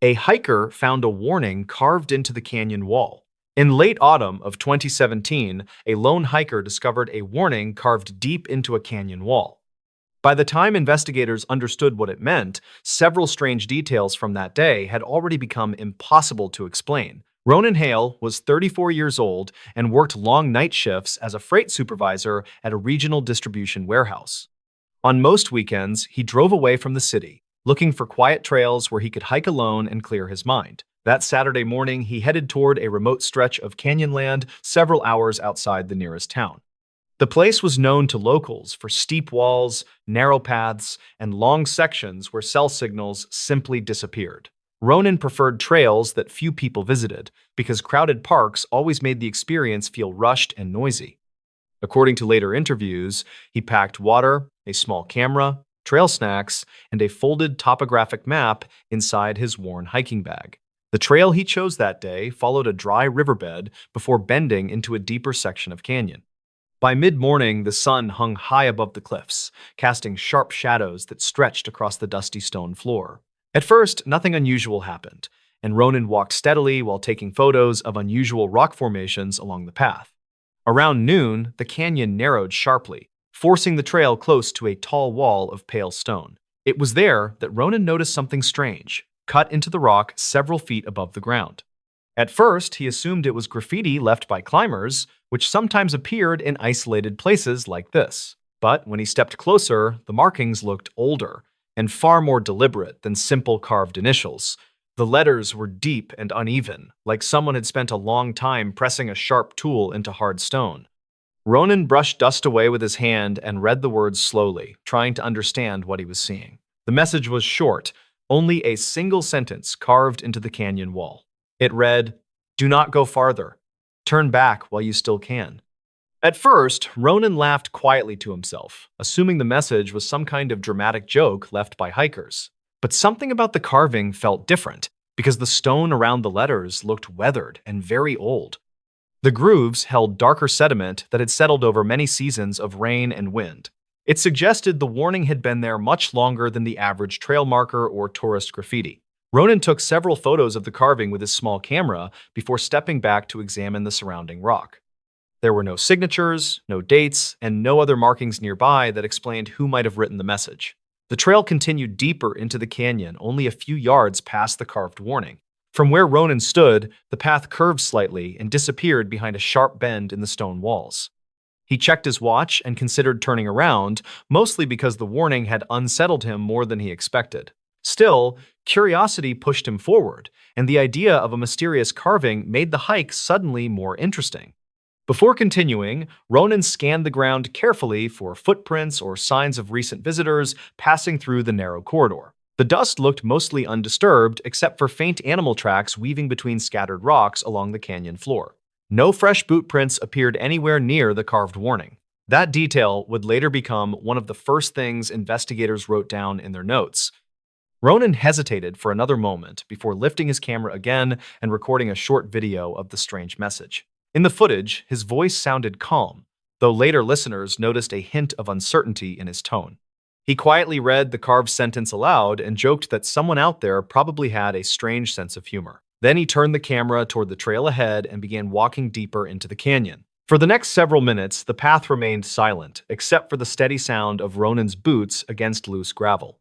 A hiker found a warning carved into the canyon wall. In late autumn of 2017, a lone hiker discovered a warning carved deep into a canyon wall. By the time investigators understood what it meant, several strange details from that day had already become impossible to explain. Ronan Hale was 34 years old and worked long night shifts as a freight supervisor at a regional distribution warehouse. On most weekends, he drove away from the city, looking for quiet trails where he could hike alone and clear his mind. That Saturday morning, he headed toward a remote stretch of canyonland several hours outside the nearest town. The place was known to locals for steep walls, narrow paths, and long sections where cell signals simply disappeared. Ronan preferred trails that few people visited because crowded parks always made the experience feel rushed and noisy. According to later interviews, he packed water, a small camera, trail snacks, and a folded topographic map inside his worn hiking bag. The trail he chose that day followed a dry riverbed before bending into a deeper section of canyon. By mid-morning, the sun hung high above the cliffs, casting sharp shadows that stretched across the dusty stone floor. At first, nothing unusual happened, and Ronan walked steadily while taking photos of unusual rock formations along the path. Around noon, the canyon narrowed sharply, forcing the trail close to a tall wall of pale stone. It was there that Ronan noticed something strange, cut into the rock several feet above the ground. At first, he assumed it was graffiti left by climbers, which sometimes appeared in isolated places like this. But when he stepped closer, the markings looked older and far more deliberate than simple carved initials. The letters were deep and uneven, like someone had spent a long time pressing a sharp tool into hard stone. Ronan brushed dust away with his hand and read the words slowly, trying to understand what he was seeing. The message was short, only a single sentence carved into the canyon wall. It read, "Do not go farther. Turn back while you still can." At first, Ronan laughed quietly to himself, assuming the message was some kind of dramatic joke left by hikers. But something about the carving felt different, because the stone around the letters looked weathered and very old. The grooves held darker sediment that had settled over many seasons of rain and wind. It suggested the warning had been there much longer than the average trail marker or tourist graffiti. Ronan took several photos of the carving with his small camera before stepping back to examine the surrounding rock. There were no signatures, no dates, and no other markings nearby that explained who might have written the message. The trail continued deeper into the canyon, only a few yards past the carved warning. From where Ronan stood, the path curved slightly and disappeared behind a sharp bend in the stone walls. He checked his watch and considered turning around, mostly because the warning had unsettled him more than he expected. Still, curiosity pushed him forward, and the idea of a mysterious carving made the hike suddenly more interesting. Before continuing, Ronan scanned the ground carefully for footprints or signs of recent visitors passing through the narrow corridor. The dust looked mostly undisturbed, except for faint animal tracks weaving between scattered rocks along the canyon floor. No fresh boot prints appeared anywhere near the carved warning. That detail would later become one of the first things investigators wrote down in their notes. Ronan hesitated for another moment before lifting his camera again and recording a short video of the strange message. In the footage, his voice sounded calm, though later listeners noticed a hint of uncertainty in his tone. He quietly read the carved sentence aloud and joked that someone out there probably had a strange sense of humor. Then he turned the camera toward the trail ahead and began walking deeper into the canyon. For the next several minutes, the path remained silent, except for the steady sound of Ronan's boots against loose gravel.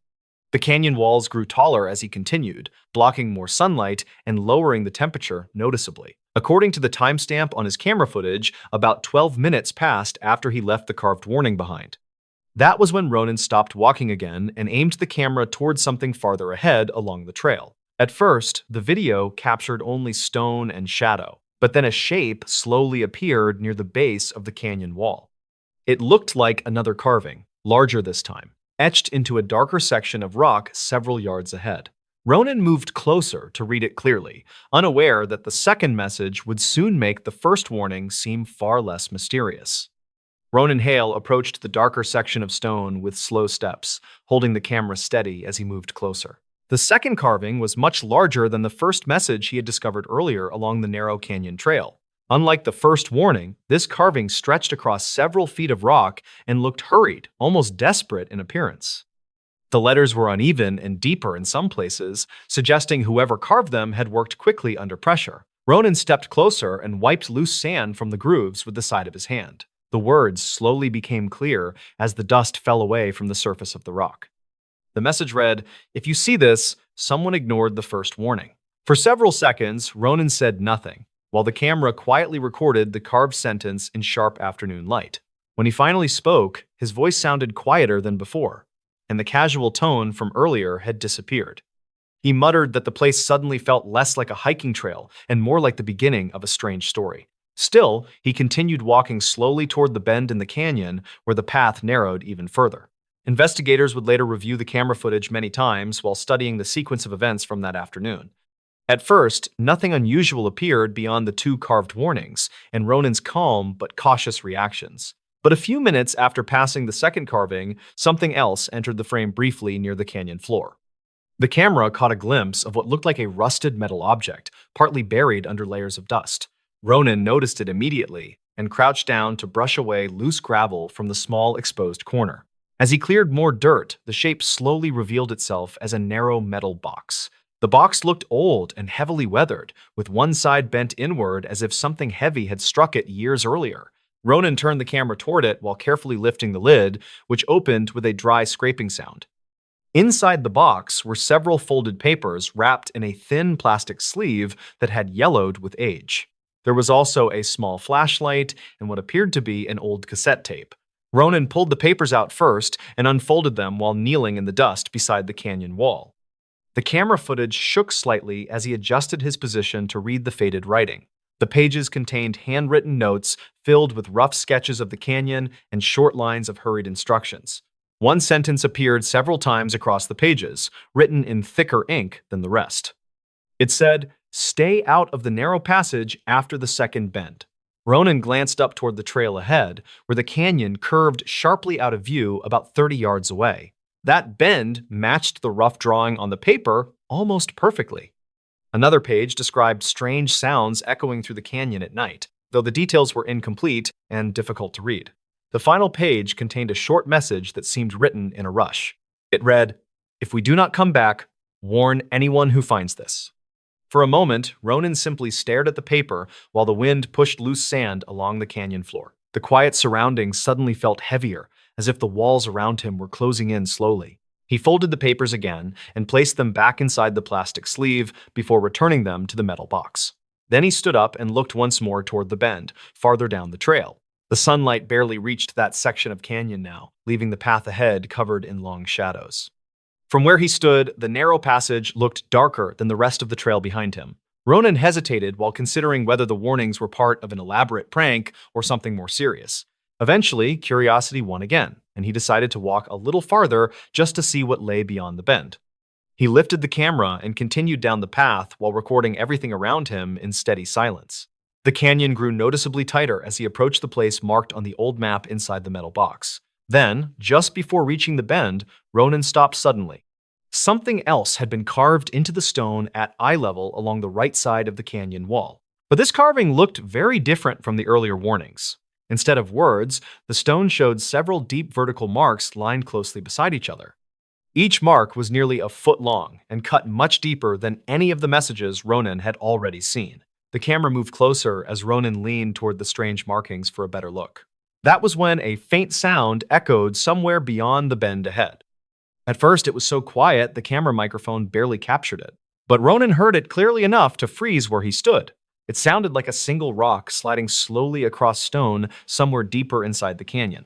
The canyon walls grew taller as he continued, blocking more sunlight and lowering the temperature noticeably. According to the timestamp on his camera footage, about 12 minutes passed after he left the carved warning behind. That was when Ronan stopped walking again and aimed the camera towards something farther ahead along the trail. At first, the video captured only stone and shadow, but then a shape slowly appeared near the base of the canyon wall. It looked like another carving, larger this time, etched into a darker section of rock several yards ahead. Ronan moved closer to read it clearly, unaware that the second message would soon make the first warning seem far less mysterious. Ronan Hale approached the darker section of stone with slow steps, holding the camera steady as he moved closer. The second carving was much larger than the first message he had discovered earlier along the narrow canyon trail. Unlike the first warning, this carving stretched across several feet of rock and looked hurried, almost desperate in appearance. The letters were uneven and deeper in some places, suggesting whoever carved them had worked quickly under pressure. Ronan stepped closer and wiped loose sand from the grooves with the side of his hand. The words slowly became clear as the dust fell away from the surface of the rock. The message read, "If you see this, someone ignored the first warning." For several seconds, Ronan said nothing, while the camera quietly recorded the carved sentence in sharp afternoon light. When he finally spoke, his voice sounded quieter than before, and the casual tone from earlier had disappeared. He muttered that the place suddenly felt less like a hiking trail and more like the beginning of a strange story. Still, he continued walking slowly toward the bend in the canyon where the path narrowed even further. Investigators would later review the camera footage many times while studying the sequence of events from that afternoon. At first, nothing unusual appeared beyond the two carved warnings and Ronan's calm but cautious reactions. But a few minutes after passing the second carving, something else entered the frame briefly near the canyon floor. The camera caught a glimpse of what looked like a rusted metal object, partly buried under layers of dust. Ronan noticed it immediately and crouched down to brush away loose gravel from the small exposed corner. As he cleared more dirt, the shape slowly revealed itself as a narrow metal box. The box looked old and heavily weathered, with one side bent inward as if something heavy had struck it years earlier. Ronan turned the camera toward it while carefully lifting the lid, which opened with a dry scraping sound. Inside the box were several folded papers wrapped in a thin plastic sleeve that had yellowed with age. There was also a small flashlight and what appeared to be an old cassette tape. Ronan pulled the papers out first and unfolded them while kneeling in the dust beside the canyon wall. The camera footage shook slightly as he adjusted his position to read the faded writing. The pages contained handwritten notes filled with rough sketches of the canyon and short lines of hurried instructions. One sentence appeared several times across the pages, written in thicker ink than the rest. It said, "Stay out of the narrow passage after the second bend." Ronan glanced up toward the trail ahead, where the canyon curved sharply out of view about 30 yards away. That bend matched the rough drawing on the paper almost perfectly. Another page described strange sounds echoing through the canyon at night, though the details were incomplete and difficult to read. The final page contained a short message that seemed written in a rush. It read, "If we do not come back, warn anyone who finds this." For a moment, Ronan simply stared at the paper while the wind pushed loose sand along the canyon floor. The quiet surroundings suddenly felt heavier, as if the walls around him were closing in slowly. He folded the papers again and placed them back inside the plastic sleeve before returning them to the metal box. Then he stood up and looked once more toward the bend, farther down the trail. The sunlight barely reached that section of canyon now, leaving the path ahead covered in long shadows. From where he stood, the narrow passage looked darker than the rest of the trail behind him. Ronan hesitated while considering whether the warnings were part of an elaborate prank or something more serious. Eventually, curiosity won again, and he decided to walk a little farther just to see what lay beyond the bend. He lifted the camera and continued down the path while recording everything around him in steady silence. The canyon grew noticeably tighter as he approached the place marked on the old map inside the metal box. Then, just before reaching the bend, Ronan stopped suddenly. Something else had been carved into the stone at eye level along the right side of the canyon wall. But this carving looked very different from the earlier warnings. Instead of words, the stone showed several deep vertical marks lined closely beside each other. Each mark was nearly a foot long and cut much deeper than any of the messages Ronan had already seen. The camera moved closer as Ronan leaned toward the strange markings for a better look. That was when a faint sound echoed somewhere beyond the bend ahead. At first, it was so quiet the camera microphone barely captured it. But Ronan heard it clearly enough to freeze where he stood. It sounded like a single rock sliding slowly across stone somewhere deeper inside the canyon.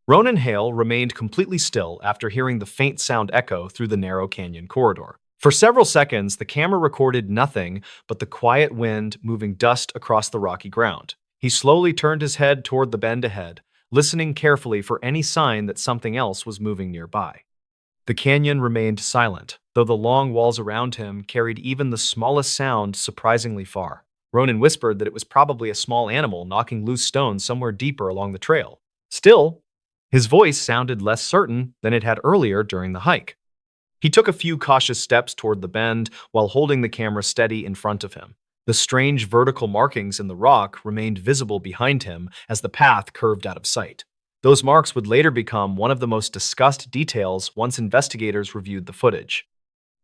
Ronan Hale remained completely still after hearing the faint sound echo through the narrow canyon corridor. For several seconds, the camera recorded nothing but the quiet wind moving dust across the rocky ground. He slowly turned his head toward the bend ahead, listening carefully for any sign that something else was moving nearby. The canyon remained silent, though the long walls around him carried even the smallest sound surprisingly far. Ronan whispered that it was probably a small animal knocking loose stones somewhere deeper along the trail. Still, his voice sounded less certain than it had earlier during the hike. He took a few cautious steps toward the bend while holding the camera steady in front of him. The strange vertical markings in the rock remained visible behind him as the path curved out of sight. Those marks would later become one of the most discussed details once investigators reviewed the footage.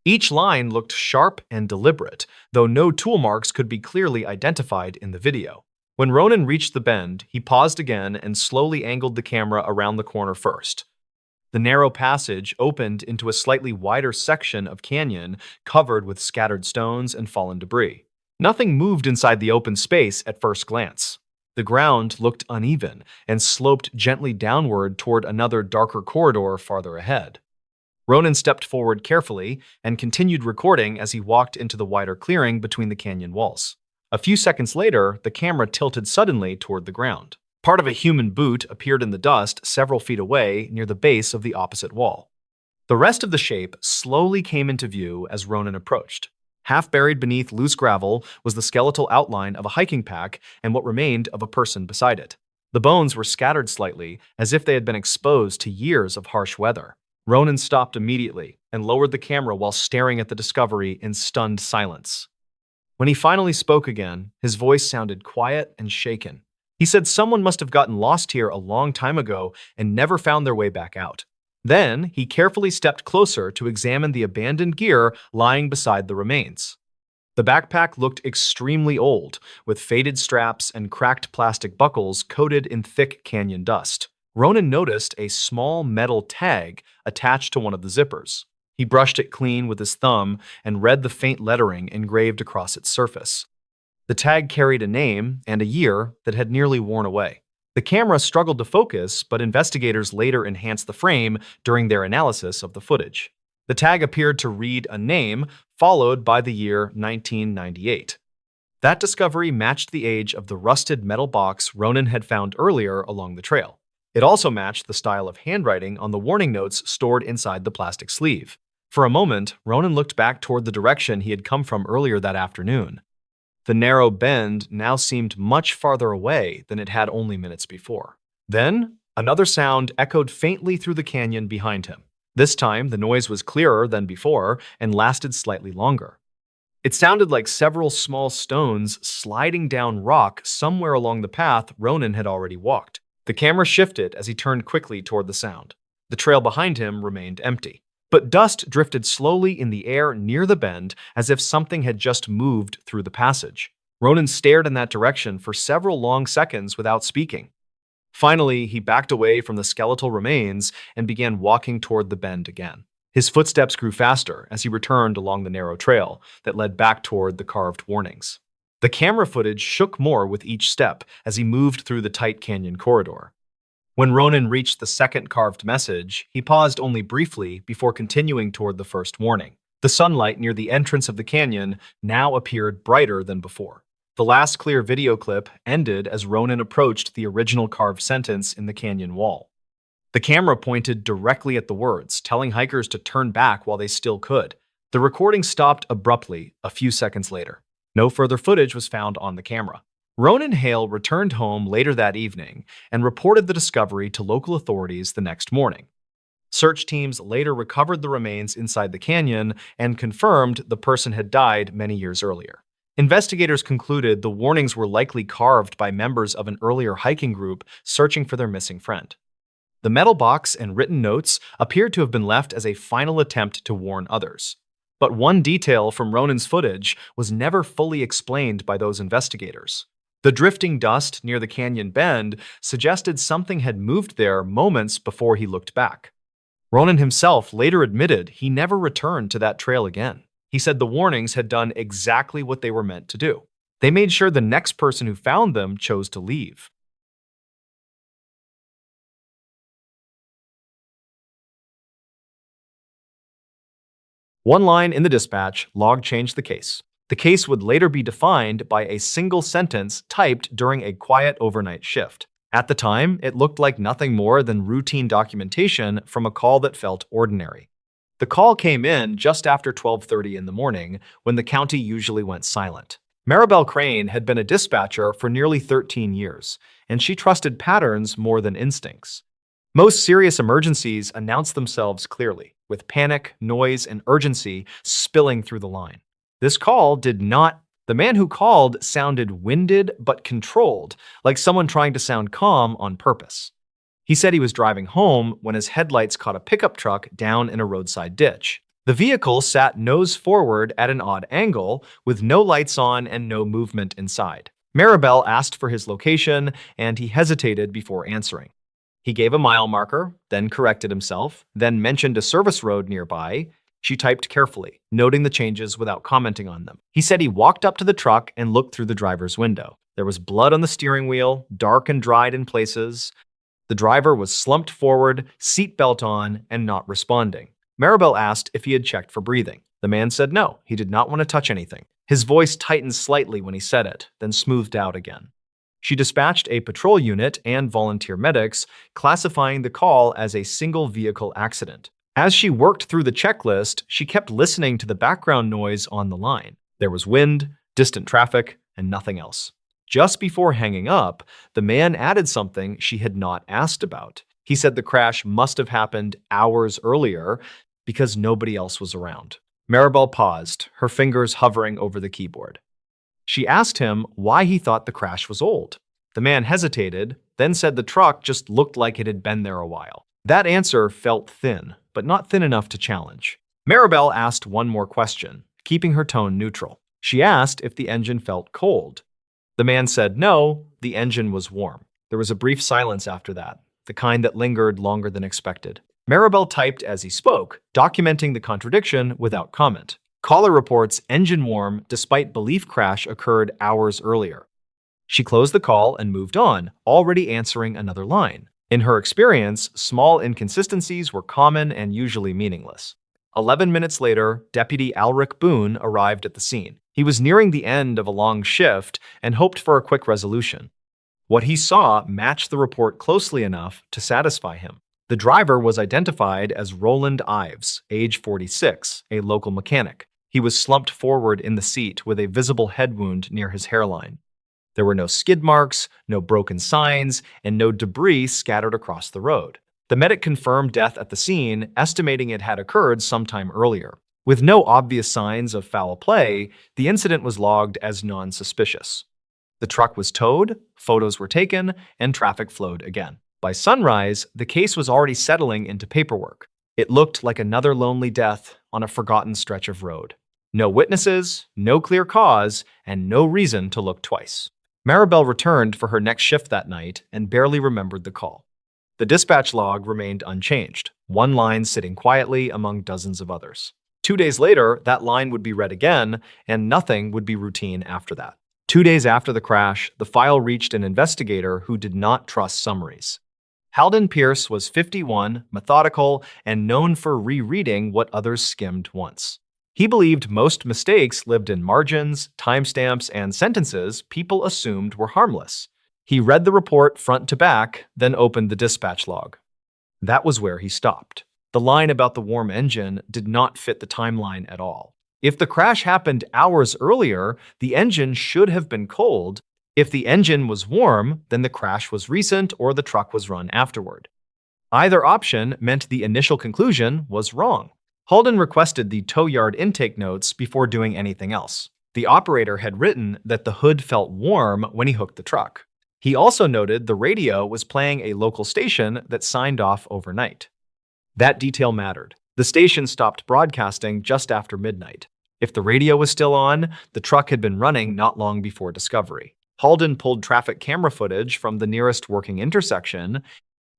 Each line looked sharp and deliberate, though no tool marks could be clearly identified in the video. When Ronan reached the bend, he paused again and slowly angled the camera around the corner first. The narrow passage opened into a slightly wider section of canyon covered with scattered stones and fallen debris. Nothing moved inside the open space at first glance. The ground looked uneven and sloped gently downward toward another darker corridor farther ahead. Ronan stepped forward carefully and continued recording as he walked into the wider clearing between the canyon walls. A few seconds later, the camera tilted suddenly toward the ground. Part of a human boot appeared in the dust several feet away near the base of the opposite wall. The rest of the shape slowly came into view as Ronan approached. Half buried beneath loose gravel was the skeletal outline of a hiking pack and what remained of a person beside it. The bones were scattered slightly, as if they had been exposed to years of harsh weather. Ronan stopped immediately and lowered the camera while staring at the discovery in stunned silence. When he finally spoke again, his voice sounded quiet and shaken. He said someone must have gotten lost here a long time ago and never found their way back out. Then, he carefully stepped closer to examine the abandoned gear lying beside the remains. The backpack looked extremely old, with faded straps and cracked plastic buckles coated in thick canyon dust. Ronan noticed a small metal tag attached to one of the zippers. He brushed it clean with his thumb and read the faint lettering engraved across its surface. The tag carried a name and a year that had nearly worn away. The camera struggled to focus, but investigators later enhanced the frame during their analysis of the footage. The tag appeared to read a name, followed by the year 1998. That discovery matched the age of the rusted metal box Ronan had found earlier along the trail. It also matched the style of handwriting on the warning notes stored inside the plastic sleeve. For a moment, Ronan looked back toward the direction he had come from earlier that afternoon. The narrow bend now seemed much farther away than it had only minutes before. Then, another sound echoed faintly through the canyon behind him. This time, the noise was clearer than before and lasted slightly longer. It sounded like several small stones sliding down rock somewhere along the path Ronan had already walked. The camera shifted as he turned quickly toward the sound. The trail behind him remained empty, but dust drifted slowly in the air near the bend as if something had just moved through the passage. Ronan stared in that direction for several long seconds without speaking. Finally, he backed away from the skeletal remains and began walking toward the bend again. His footsteps grew faster as he returned along the narrow trail that led back toward the carved warnings. The camera footage shook more with each step as he moved through the tight canyon corridor. When Ronan reached the second carved message, he paused only briefly before continuing toward the first warning. The sunlight near the entrance of the canyon now appeared brighter than before. The last clear video clip ended as Ronan approached the original carved sentence in the canyon wall. The camera pointed directly at the words, telling hikers to turn back while they still could. The recording stopped abruptly a few seconds later. No further footage was found on the camera. Ronan Hale returned home later that evening and reported the discovery to local authorities the next morning. Search teams later recovered the remains inside the canyon and confirmed the person had died many years earlier. Investigators concluded the warnings were likely carved by members of an earlier hiking group searching for their missing friend. The metal box and written notes appeared to have been left as a final attempt to warn others. But one detail from Ronan's footage was never fully explained by those investigators. The drifting dust near the canyon bend suggested something had moved there moments before he looked back. Ronan himself later admitted he never returned to that trail again. He said the warnings had done exactly what they were meant to do. They made sure the next person who found them chose to leave. One line in the dispatch log changed the case. The case would later be defined by a single sentence typed during a quiet overnight shift. At the time, it looked like nothing more than routine documentation from a call that felt ordinary. The call came in just after 12:30 in the morning, when the county usually went silent. Maribel Crane had been a dispatcher for nearly 13 years, and she trusted patterns more than instincts. Most serious emergencies announced themselves clearly, with panic, noise, and urgency spilling through the line. This call did not. The man who called sounded winded but controlled, like someone trying to sound calm on purpose. He said he was driving home when his headlights caught a pickup truck down in a roadside ditch. The vehicle sat nose forward at an odd angle, with no lights on and no movement inside. MrBallen asked for his location, and he hesitated before answering. He gave a mile marker, then corrected himself, then mentioned a service road nearby. She typed carefully, noting the changes without commenting on them. He said he walked up to the truck and looked through the driver's window. There was blood on the steering wheel, dark and dried in places. The driver was slumped forward, seatbelt on, and not responding. MrBallen asked if he had checked for breathing. The man said no, he did not want to touch anything. His voice tightened slightly when he said it, then smoothed out again. She dispatched a patrol unit and volunteer medics, classifying the call as a single vehicle accident. As she worked through the checklist, she kept listening to the background noise on the line. There was wind, distant traffic, and nothing else. Just before hanging up, the man added something she had not asked about. He said the crash must have happened hours earlier because nobody else was around. MrBallen paused, her fingers hovering over the keyboard. She asked him why he thought the crash was old. The man hesitated, then said the truck just looked like it had been there a while. That answer felt thin, but not thin enough to challenge. MrBallen asked one more question, keeping her tone neutral. She asked if the engine felt cold. The man said no, the engine was warm. There was a brief silence after that, the kind that lingered longer than expected. MrBallen typed as he spoke, documenting the contradiction without comment. Caller reports engine warm despite belief crash occurred hours earlier. She closed the call and moved on, already answering another line. In her experience, small inconsistencies were common and usually meaningless. 11 minutes later, Deputy Alric Boone arrived at the scene. He was nearing the end of a long shift and hoped for a quick resolution. What he saw matched the report closely enough to satisfy him. The driver was identified as Roland Ives, age 46, a local mechanic. He was slumped forward in the seat with a visible head wound near his hairline. There were no skid marks, no broken signs, and no debris scattered across the road. The medic confirmed death at the scene, estimating it had occurred sometime earlier. With no obvious signs of foul play, the incident was logged as non-suspicious. The truck was towed, photos were taken, and traffic flowed again. By sunrise, the case was already settling into paperwork. It looked like another lonely death on a forgotten stretch of road. No witnesses, no clear cause, and no reason to look twice. MrBallen returned for her next shift that night and barely remembered the call. The dispatch log remained unchanged, one line sitting quietly among dozens of others. 2 days later, that line would be read again, and nothing would be routine after that. 2 days after the crash, the file reached an investigator who did not trust summaries. Halden Pierce was 51, methodical, and known for rereading what others skimmed once. He believed most mistakes lived in margins, timestamps, and sentences people assumed were harmless. He read the report front to back, then opened the dispatch log. That was where he stopped. The line about the warm engine did not fit the timeline at all. If the crash happened hours earlier, the engine should have been cold. If the engine was warm, then the crash was recent or the truck was run afterward. Either option meant the initial conclusion was wrong. Halden requested the tow yard intake notes before doing anything else. The operator had written that the hood felt warm when he hooked the truck. He also noted the radio was playing a local station that signed off overnight. That detail mattered. The station stopped broadcasting just after midnight. If the radio was still on, the truck had been running not long before discovery. Halden pulled traffic camera footage from the nearest working intersection.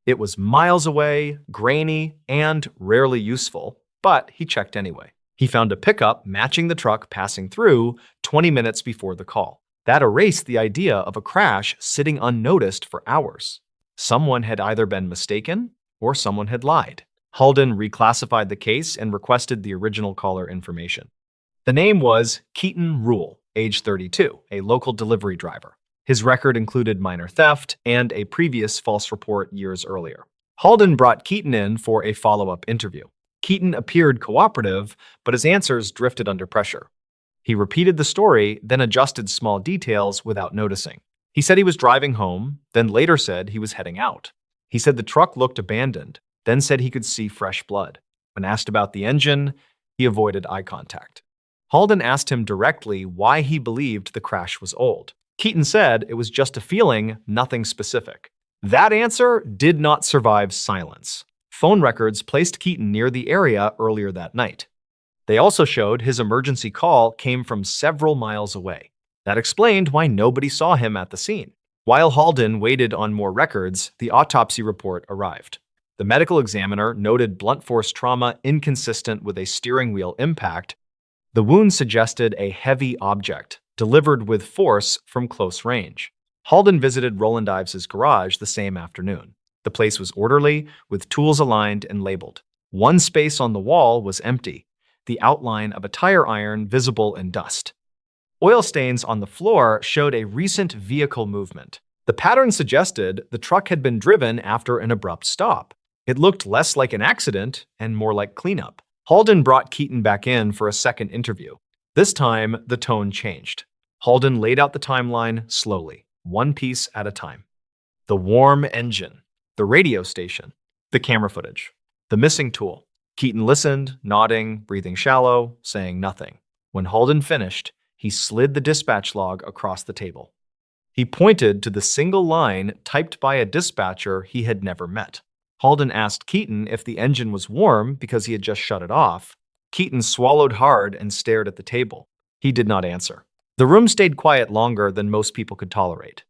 It was miles away, grainy, and rarely useful, but he checked anyway. He found a pickup matching the truck passing through 20 minutes before the call. That erased the idea of a crash sitting unnoticed for hours. Someone had either been mistaken or someone had lied. Halden reclassified the case and requested the original caller information. The name was Keaton Rule, age 32, a local delivery driver. His record included minor theft and a previous false report years earlier. Halden brought Keaton in for a follow-up interview. Keaton appeared cooperative, but his answers drifted under pressure. He repeated the story, then adjusted small details without noticing. He said he was driving home, then later said he was heading out. He said the truck looked abandoned, then said he could see fresh blood. When asked about the engine, he avoided eye contact. Halden asked him directly why he believed the crash was old. Keaton said it was just a feeling, nothing specific. That answer did not survive silence. Phone records placed Keaton near the area earlier that night. They also showed his emergency call came from several miles away. That explained why nobody saw him at the scene. While Halden waited on more records, the autopsy report arrived. The medical examiner noted blunt force trauma inconsistent with a steering wheel impact. The wound suggested a heavy object, delivered with force from close range. Halden visited Roland Ives' garage the same afternoon. The place was orderly, with tools aligned and labeled. One space on the wall was empty, the outline of a tire iron visible in dust. Oil stains on the floor showed a recent vehicle movement. The pattern suggested the truck had been driven after an abrupt stop. It looked less like an accident and more like cleanup. Halden brought Keaton back in for a second interview. This time, the tone changed. Halden laid out the timeline slowly, one piece at a time. The warm engine, the radio station, the camera footage, the missing tool. Keaton listened, nodding, breathing shallow, saying nothing. When Halden finished, he slid the dispatch log across the table. He pointed to the single line typed by a dispatcher he had never met. Halden asked Keaton if the engine was warm because he had just shut it off. Keaton swallowed hard and stared at the table. He did not answer. The room stayed quiet longer than most people could tolerate.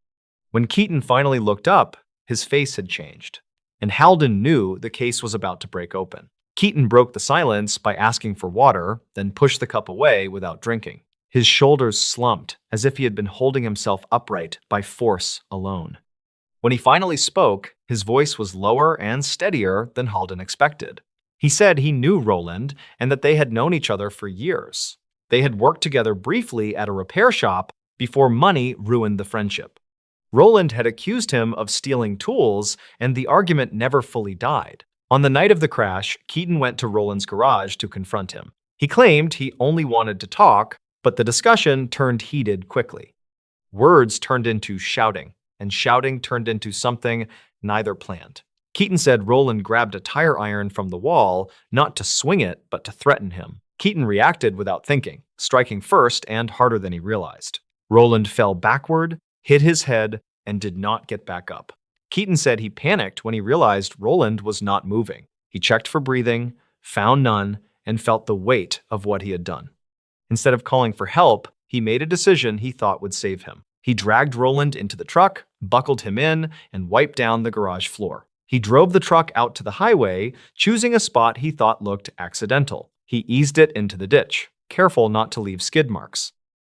When Keaton finally looked up, his face had changed, and Halden knew the case was about to break open. Keaton broke the silence by asking for water, then pushed the cup away without drinking. His shoulders slumped, as if he had been holding himself upright by force alone. When he finally spoke, his voice was lower and steadier than Halden expected. He said he knew Roland and that they had known each other for years. They had worked together briefly at a repair shop before money ruined the friendship. Roland had accused him of stealing tools, and the argument never fully died. On the night of the crash, Keaton went to Roland's garage to confront him. He claimed he only wanted to talk, but the discussion turned heated quickly. Words turned into shouting, and shouting turned into something neither planned. Keaton said Roland grabbed a tire iron from the wall, not to swing it, but to threaten him. Keaton reacted without thinking, striking first and harder than he realized. Roland fell backward, hit his head, and did not get back up. Keaton said he panicked when he realized Roland was not moving. He checked for breathing, found none, and felt the weight of what he had done. Instead of calling for help, he made a decision he thought would save him. He dragged Roland into the truck, buckled him in, and wiped down the garage floor. He drove the truck out to the highway, choosing a spot he thought looked accidental. He eased it into the ditch, careful not to leave skid marks.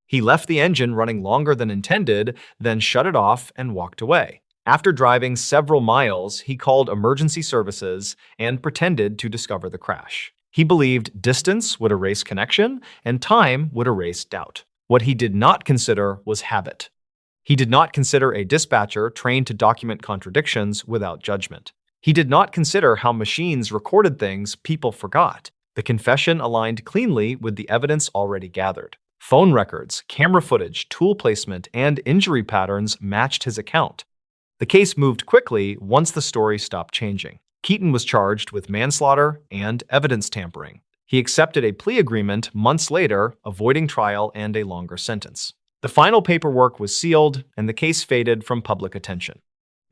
He left the engine running longer than intended, then shut it off and walked away. After driving several miles, he called emergency services and pretended to discover the crash. He believed distance would erase connection and time would erase doubt. What he did not consider was habit. He did not consider a dispatcher trained to document contradictions without judgment. He did not consider how machines recorded things people forgot. The confession aligned cleanly with the evidence already gathered. Phone records, camera footage, tool placement, and injury patterns matched his account. The case moved quickly once the story stopped changing. Keaton was charged with manslaughter and evidence tampering. He accepted a plea agreement months later, avoiding trial and a longer sentence. The final paperwork was sealed, and the case faded from public attention.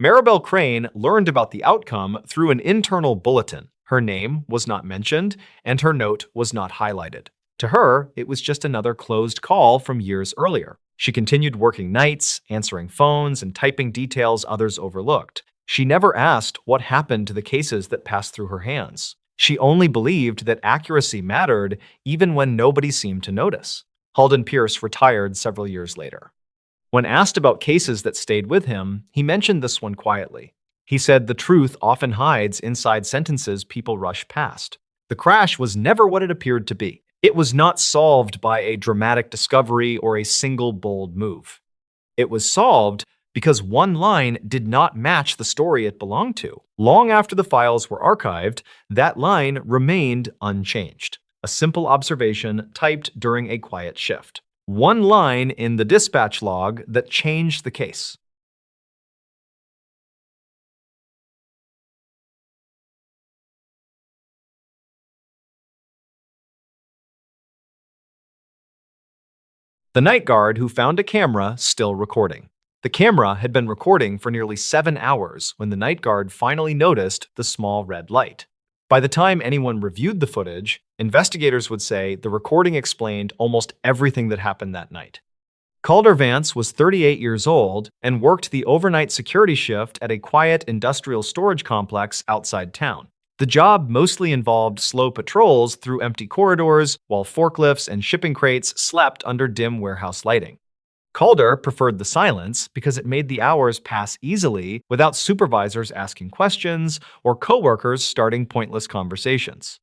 Maribel Crane learned about the outcome through an internal bulletin. Her name was not mentioned, and her note was not highlighted. To her, it was just another closed call from years earlier. She continued working nights, answering phones, and typing details others overlooked. She never asked what happened to the cases that passed through her hands. She only believed that accuracy mattered even when nobody seemed to notice. Halden Pierce retired several years later. When asked about cases that stayed with him, he mentioned this one quietly. He said the truth often hides inside sentences people rush past. The crash was never what it appeared to be. It was not solved by a dramatic discovery or a single bold move. It was solved because one line did not match the story it belonged to. Long after the files were archived, that line remained unchanged. A simple observation typed during a quiet shift. One line in the dispatch log that changed the case. The night guard who found a camera still recording. The camera had been recording for nearly 7 hours when the night guard finally noticed the small red light. By the time anyone reviewed the footage, investigators would say the recording explained almost everything that happened that night. Calder Vance was 38 years old and worked the overnight security shift at a quiet industrial storage complex outside town. The job mostly involved slow patrols through empty corridors while forklifts and shipping crates slept under dim warehouse lighting. Calder preferred the silence because it made the hours pass easily without supervisors asking questions or coworkers starting pointless conversations.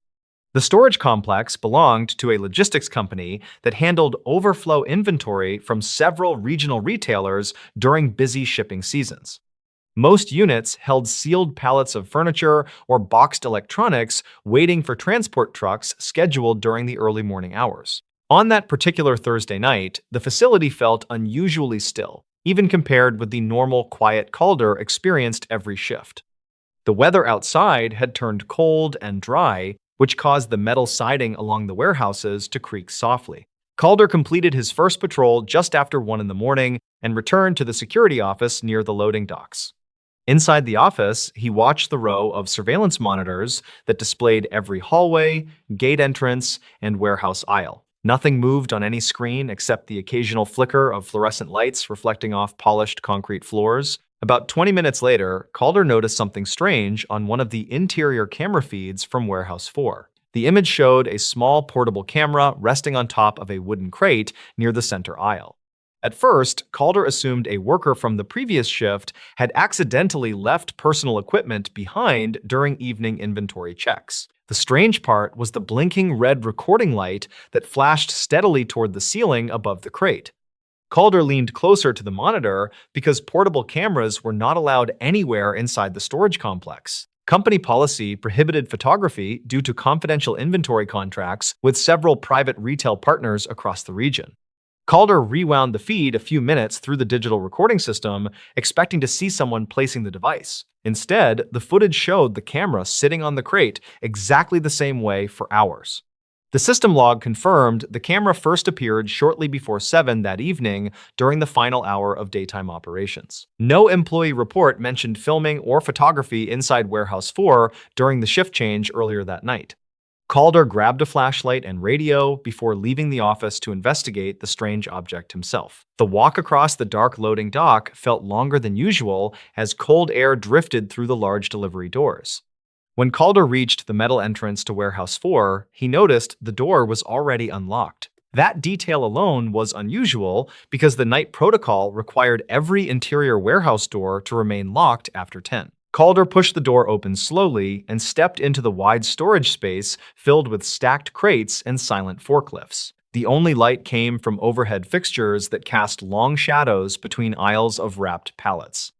The storage complex belonged to a logistics company that handled overflow inventory from several regional retailers during busy shipping seasons. Most units held sealed pallets of furniture or boxed electronics waiting for transport trucks scheduled during the early morning hours. On that particular Thursday night, the facility felt unusually still, even compared with the normal quiet Calder experienced every shift. The weather outside had turned cold and dry, which caused the metal siding along the warehouses to creak softly. Calder completed his first patrol just after 1 in the morning and returned to the security office near the loading docks. Inside the office, he watched the row of surveillance monitors that displayed every hallway, gate entrance, and warehouse aisle. Nothing moved on any screen except the occasional flicker of fluorescent lights reflecting off polished concrete floors. About 20 minutes later, Calder noticed something strange on one of the interior camera feeds from Warehouse 4. The image showed a small portable camera resting on top of a wooden crate near the center aisle. At first, Calder assumed a worker from the previous shift had accidentally left personal equipment behind during evening inventory checks. The strange part was the blinking red recording light that flashed steadily toward the ceiling above the crate. Calder leaned closer to the monitor because portable cameras were not allowed anywhere inside the storage complex. Company policy prohibited photography due to confidential inventory contracts with several private retail partners across the region. Calder rewound the feed a few minutes through the digital recording system, expecting to see someone placing the device. Instead, the footage showed the camera sitting on the crate exactly the same way for hours. The system log confirmed the camera first appeared shortly before 7 that evening during the final hour of daytime operations. No employee report mentioned filming or photography inside Warehouse 4 during the shift change earlier that night. Calder grabbed a flashlight and radio before leaving the office to investigate the strange object himself. The walk across the dark loading dock felt longer than usual as cold air drifted through the large delivery doors. When Calder reached the metal entrance to Warehouse 4, he noticed the door was already unlocked. That detail alone was unusual because the night protocol required every interior warehouse door to remain locked after 10. Calder pushed the door open slowly and stepped into the wide storage space filled with stacked crates and silent forklifts. The only light came from overhead fixtures that cast long shadows between aisles of wrapped pallets.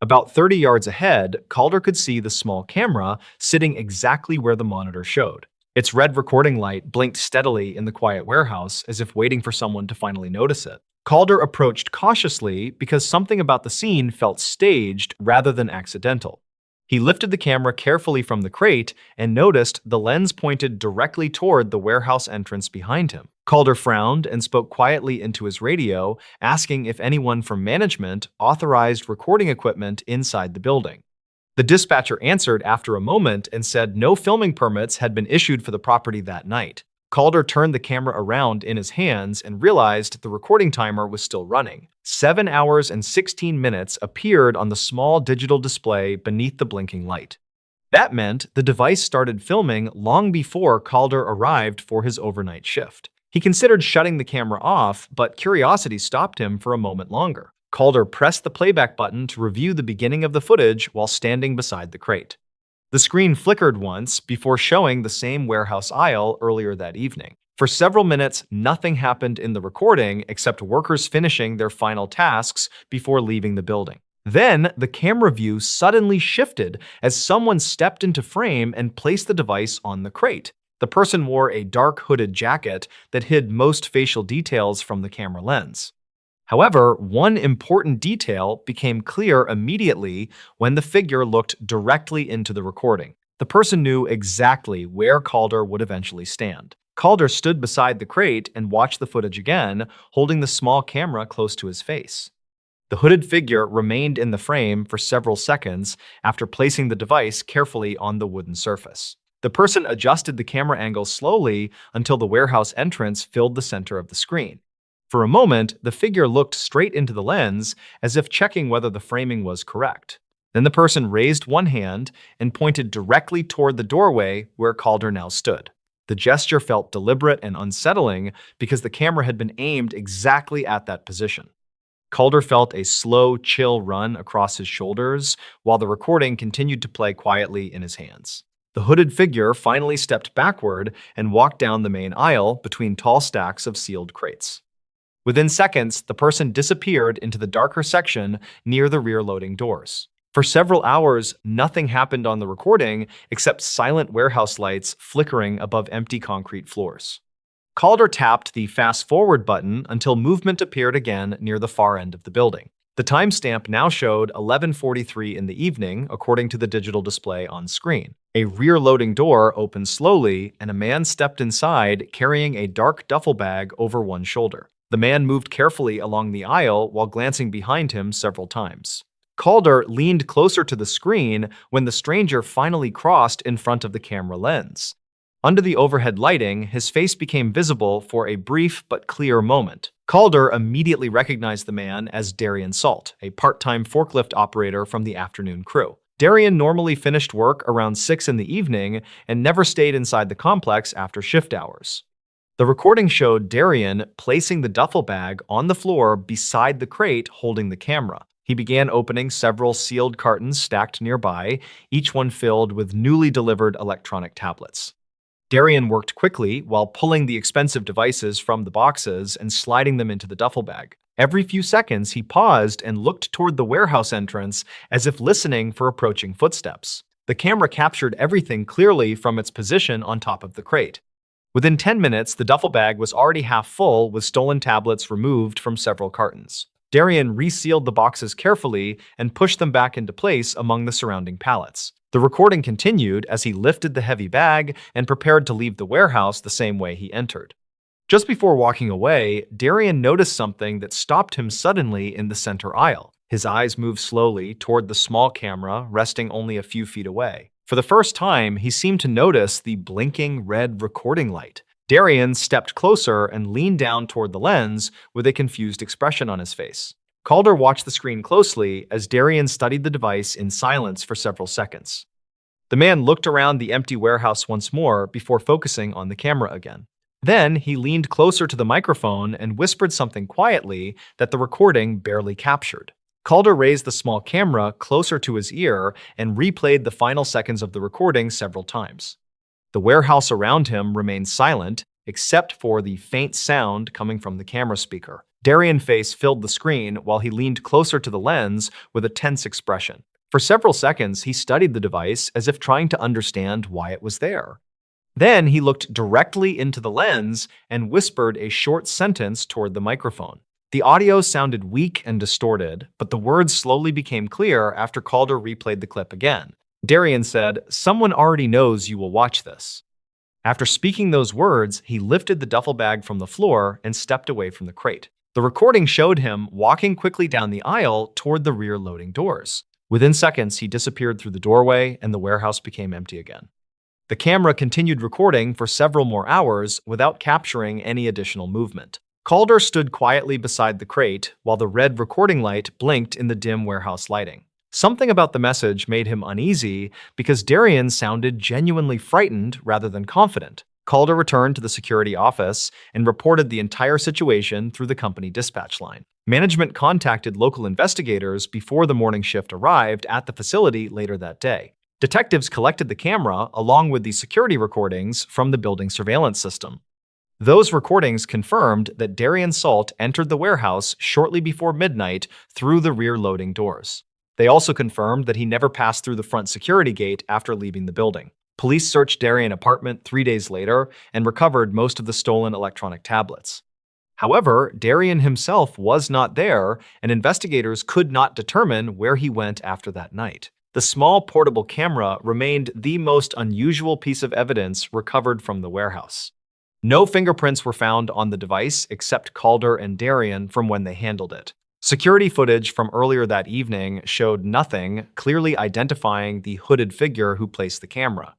About 30 yards ahead, Calder could see the small camera sitting exactly where the monitor showed. Its red recording light blinked steadily in the quiet warehouse as if waiting for someone to finally notice it. Calder approached cautiously because something about the scene felt staged rather than accidental. He lifted the camera carefully from the crate and noticed the lens pointed directly toward the warehouse entrance behind him. Calder frowned and spoke quietly into his radio, asking if anyone from management authorized recording equipment inside the building. The dispatcher answered after a moment and said no filming permits had been issued for the property that night. Calder turned the camera around in his hands and realized the recording timer was still running. 7 hours and 16 minutes appeared on the small digital display beneath the blinking light. That meant the device started filming long before Calder arrived for his overnight shift. He considered shutting the camera off, but curiosity stopped him for a moment longer. Calder pressed the playback button to review the beginning of the footage while standing beside the crate. The screen flickered once before showing the same warehouse aisle earlier that evening. For several minutes, nothing happened in the recording except workers finishing their final tasks before leaving the building. Then, the camera view suddenly shifted as someone stepped into frame and placed the device on the crate. The person wore a dark hooded jacket that hid most facial details from the camera lens. However, one important detail became clear immediately when the figure looked directly into the recording. The person knew exactly where Calder would eventually stand. Calder stood beside the crate and watched the footage again, holding the small camera close to his face. The hooded figure remained in the frame for several seconds after placing the device carefully on the wooden surface. The person adjusted the camera angle slowly until the warehouse entrance filled the center of the screen. For a moment, the figure looked straight into the lens as if checking whether the framing was correct. Then the person raised one hand and pointed directly toward the doorway where Calder now stood. The gesture felt deliberate and unsettling because the camera had been aimed exactly at that position. Calder felt a slow, chill run across his shoulders while the recording continued to play quietly in his hands. The hooded figure finally stepped backward and walked down the main aisle between tall stacks of sealed crates. Within seconds, the person disappeared into the darker section near the rear loading doors. For several hours, nothing happened on the recording except silent warehouse lights flickering above empty concrete floors. Calder tapped the fast-forward button until movement appeared again near the far end of the building. The timestamp now showed 11:43 in the evening, according to the digital display on screen. A rear-loading door opened slowly, and a man stepped inside carrying a dark duffel bag over one shoulder. The man moved carefully along the aisle while glancing behind him several times. Calder leaned closer to the screen when the stranger finally crossed in front of the camera lens. Under the overhead lighting, his face became visible for a brief but clear moment. Calder immediately recognized the man as Darian Salt, a part-time forklift operator from the afternoon crew. Darian normally finished work around 6 in the evening and never stayed inside the complex after shift hours. The recording showed Darian placing the duffel bag on the floor beside the crate holding the camera. He began opening several sealed cartons stacked nearby, each one filled with newly delivered electronic tablets. Darian worked quickly while pulling the expensive devices from the boxes and sliding them into the duffel bag. Every few seconds, he paused and looked toward the warehouse entrance as if listening for approaching footsteps. The camera captured everything clearly from its position on top of the crate. Within 10 minutes, the duffel bag was already half full with stolen tablets removed from several cartons. Darian resealed the boxes carefully and pushed them back into place among the surrounding pallets. The recording continued as he lifted the heavy bag and prepared to leave the warehouse the same way he entered. Just before walking away, Darian noticed something that stopped him suddenly in the center aisle. His eyes moved slowly toward the small camera, resting only a few feet away. For the first time, he seemed to notice the blinking red recording light. Darian stepped closer and leaned down toward the lens with a confused expression on his face. Calder watched the screen closely as Darian studied the device in silence for several seconds. The man looked around the empty warehouse once more before focusing on the camera again. Then he leaned closer to the microphone and whispered something quietly that the recording barely captured. Calder raised the small camera closer to his ear and replayed the final seconds of the recording several times. The warehouse around him remained silent, except for the faint sound coming from the camera speaker. Darian's face filled the screen while he leaned closer to the lens with a tense expression. For several seconds, he studied the device as if trying to understand why it was there. Then he looked directly into the lens and whispered a short sentence toward the microphone. The audio sounded weak and distorted, but the words slowly became clear after Calder replayed the clip again. Darian said, "Someone already knows you will watch this." After speaking those words, he lifted the duffel bag from the floor and stepped away from the crate. The recording showed him walking quickly down the aisle toward the rear loading doors. Within seconds, he disappeared through the doorway and the warehouse became empty again. The camera continued recording for several more hours without capturing any additional movement. Calder stood quietly beside the crate while the red recording light blinked in the dim warehouse lighting. Something about the message made him uneasy because Darian sounded genuinely frightened rather than confident. Calder returned to the security office and reported the entire situation through the company dispatch line. Management contacted local investigators before the morning shift arrived at the facility later that day. Detectives collected the camera along with the security recordings from the building surveillance system. Those recordings confirmed that Darian Salt entered the warehouse shortly before midnight through the rear loading doors. They also confirmed that he never passed through the front security gate after leaving the building. Police searched Darian's apartment 3 days later and recovered most of the stolen electronic tablets. However, Darian himself was not there, and investigators could not determine where he went after that night. The small portable camera remained the most unusual piece of evidence recovered from the warehouse. No fingerprints were found on the device except Calder and Darian from when they handled it. Security footage from earlier that evening showed nothing clearly identifying the hooded figure who placed the camera.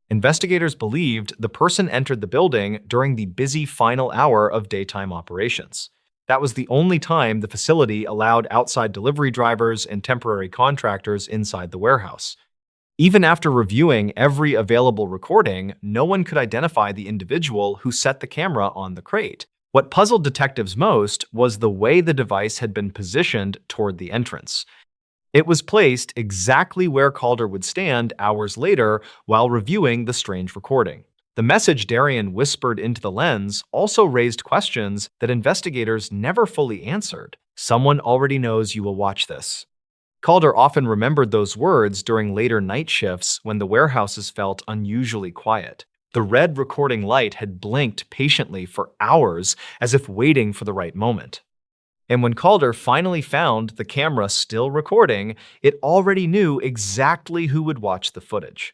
Investigators believed the person entered the building during the busy final hour of daytime operations. That was the only time the facility allowed outside delivery drivers and temporary contractors inside the warehouse. Even after reviewing every available recording, no one could identify the individual who set the camera on the crate. What puzzled detectives most was the way the device had been positioned toward the entrance. It was placed exactly where Calder would stand hours later while reviewing the strange recording. The message Darian whispered into the lens also raised questions that investigators never fully answered. "Someone already knows you will watch this." Calder often remembered those words during later night shifts when the warehouses felt unusually quiet. The red recording light had blinked patiently for hours as if waiting for the right moment. And when Calder finally found the camera still recording, it already knew exactly who would watch the footage.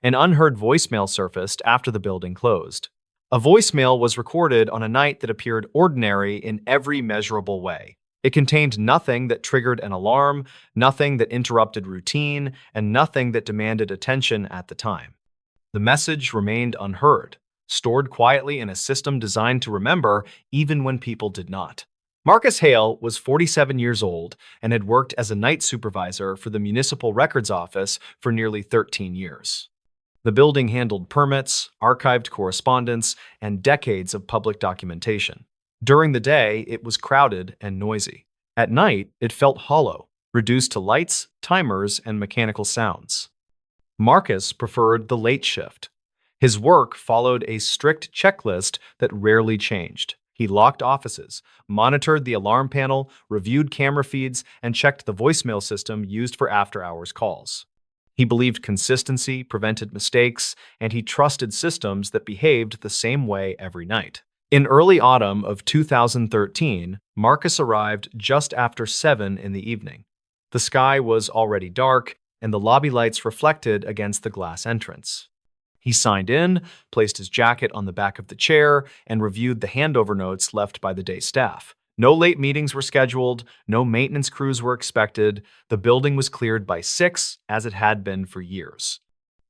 An unheard voicemail surfaced after the building closed. A voicemail was recorded on a night that appeared ordinary in every measurable way. It contained nothing that triggered an alarm, nothing that interrupted routine, and nothing that demanded attention at the time. The message remained unheard, stored quietly in a system designed to remember even when people did not. Marcus Hale was 47 years old and had worked as a night supervisor for the Municipal Records Office for nearly 13 years. The building handled permits, archived correspondence, and decades of public documentation. During the day, it was crowded and noisy. At night, it felt hollow, reduced to lights, timers, and mechanical sounds. Marcus preferred the late shift. His work followed a strict checklist that rarely changed. He locked offices, monitored the alarm panel, reviewed camera feeds, and checked the voicemail system used for after-hours calls. He believed consistency prevented mistakes, and he trusted systems that behaved the same way every night. In early autumn of 2013, Marcus arrived just after 7 in the evening. The sky was already dark, and the lobby lights reflected against the glass entrance. He signed in, placed his jacket on the back of the chair, and reviewed the handover notes left by the day staff. No late meetings were scheduled, no maintenance crews were expected. The building was cleared by 6, as it had been for years.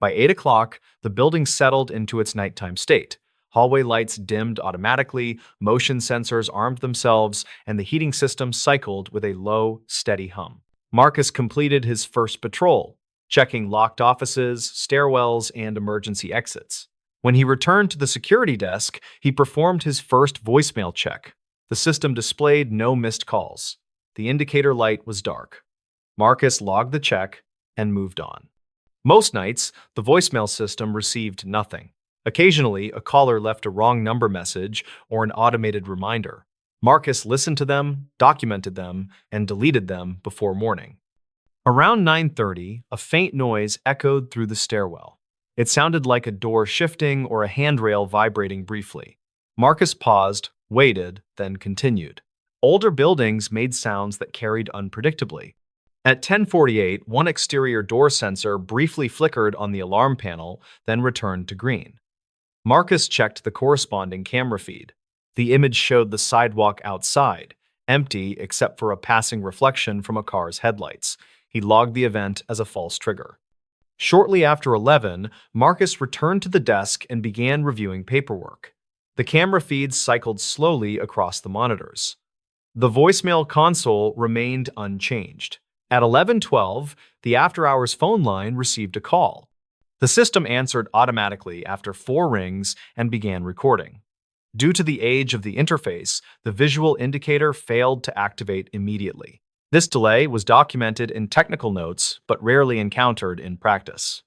By 8 o'clock, the building settled into its nighttime state. Hallway lights dimmed automatically, motion sensors armed themselves, and the heating system cycled with a low, steady hum. Marcus completed his first patrol, checking locked offices, stairwells, and emergency exits. When he returned to the security desk, he performed his first voicemail check. The system displayed no missed calls. The indicator light was dark. Marcus logged the check and moved on. Most nights, the voicemail system received nothing. Occasionally, a caller left a wrong number message or an automated reminder. Marcus listened to them, documented them, and deleted them before morning. Around 9:30, a faint noise echoed through the stairwell. It sounded like a door shifting or a handrail vibrating briefly. Marcus paused, waited, then continued. Older buildings made sounds that carried unpredictably. At 10:48, one exterior door sensor briefly flickered on the alarm panel, then returned to green. Marcus checked the corresponding camera feed. The image showed the sidewalk outside, empty except for a passing reflection from a car's headlights. He logged the event as a false trigger. Shortly after 11, Marcus returned to the desk and began reviewing paperwork. The camera feeds cycled slowly across the monitors. The voicemail console remained unchanged. At 11:12, the after-hours phone line received a call. The system answered automatically after 4 rings and began recording. Due to the age of the interface, the visual indicator failed to activate immediately. This delay was documented in technical notes but rarely encountered in practice.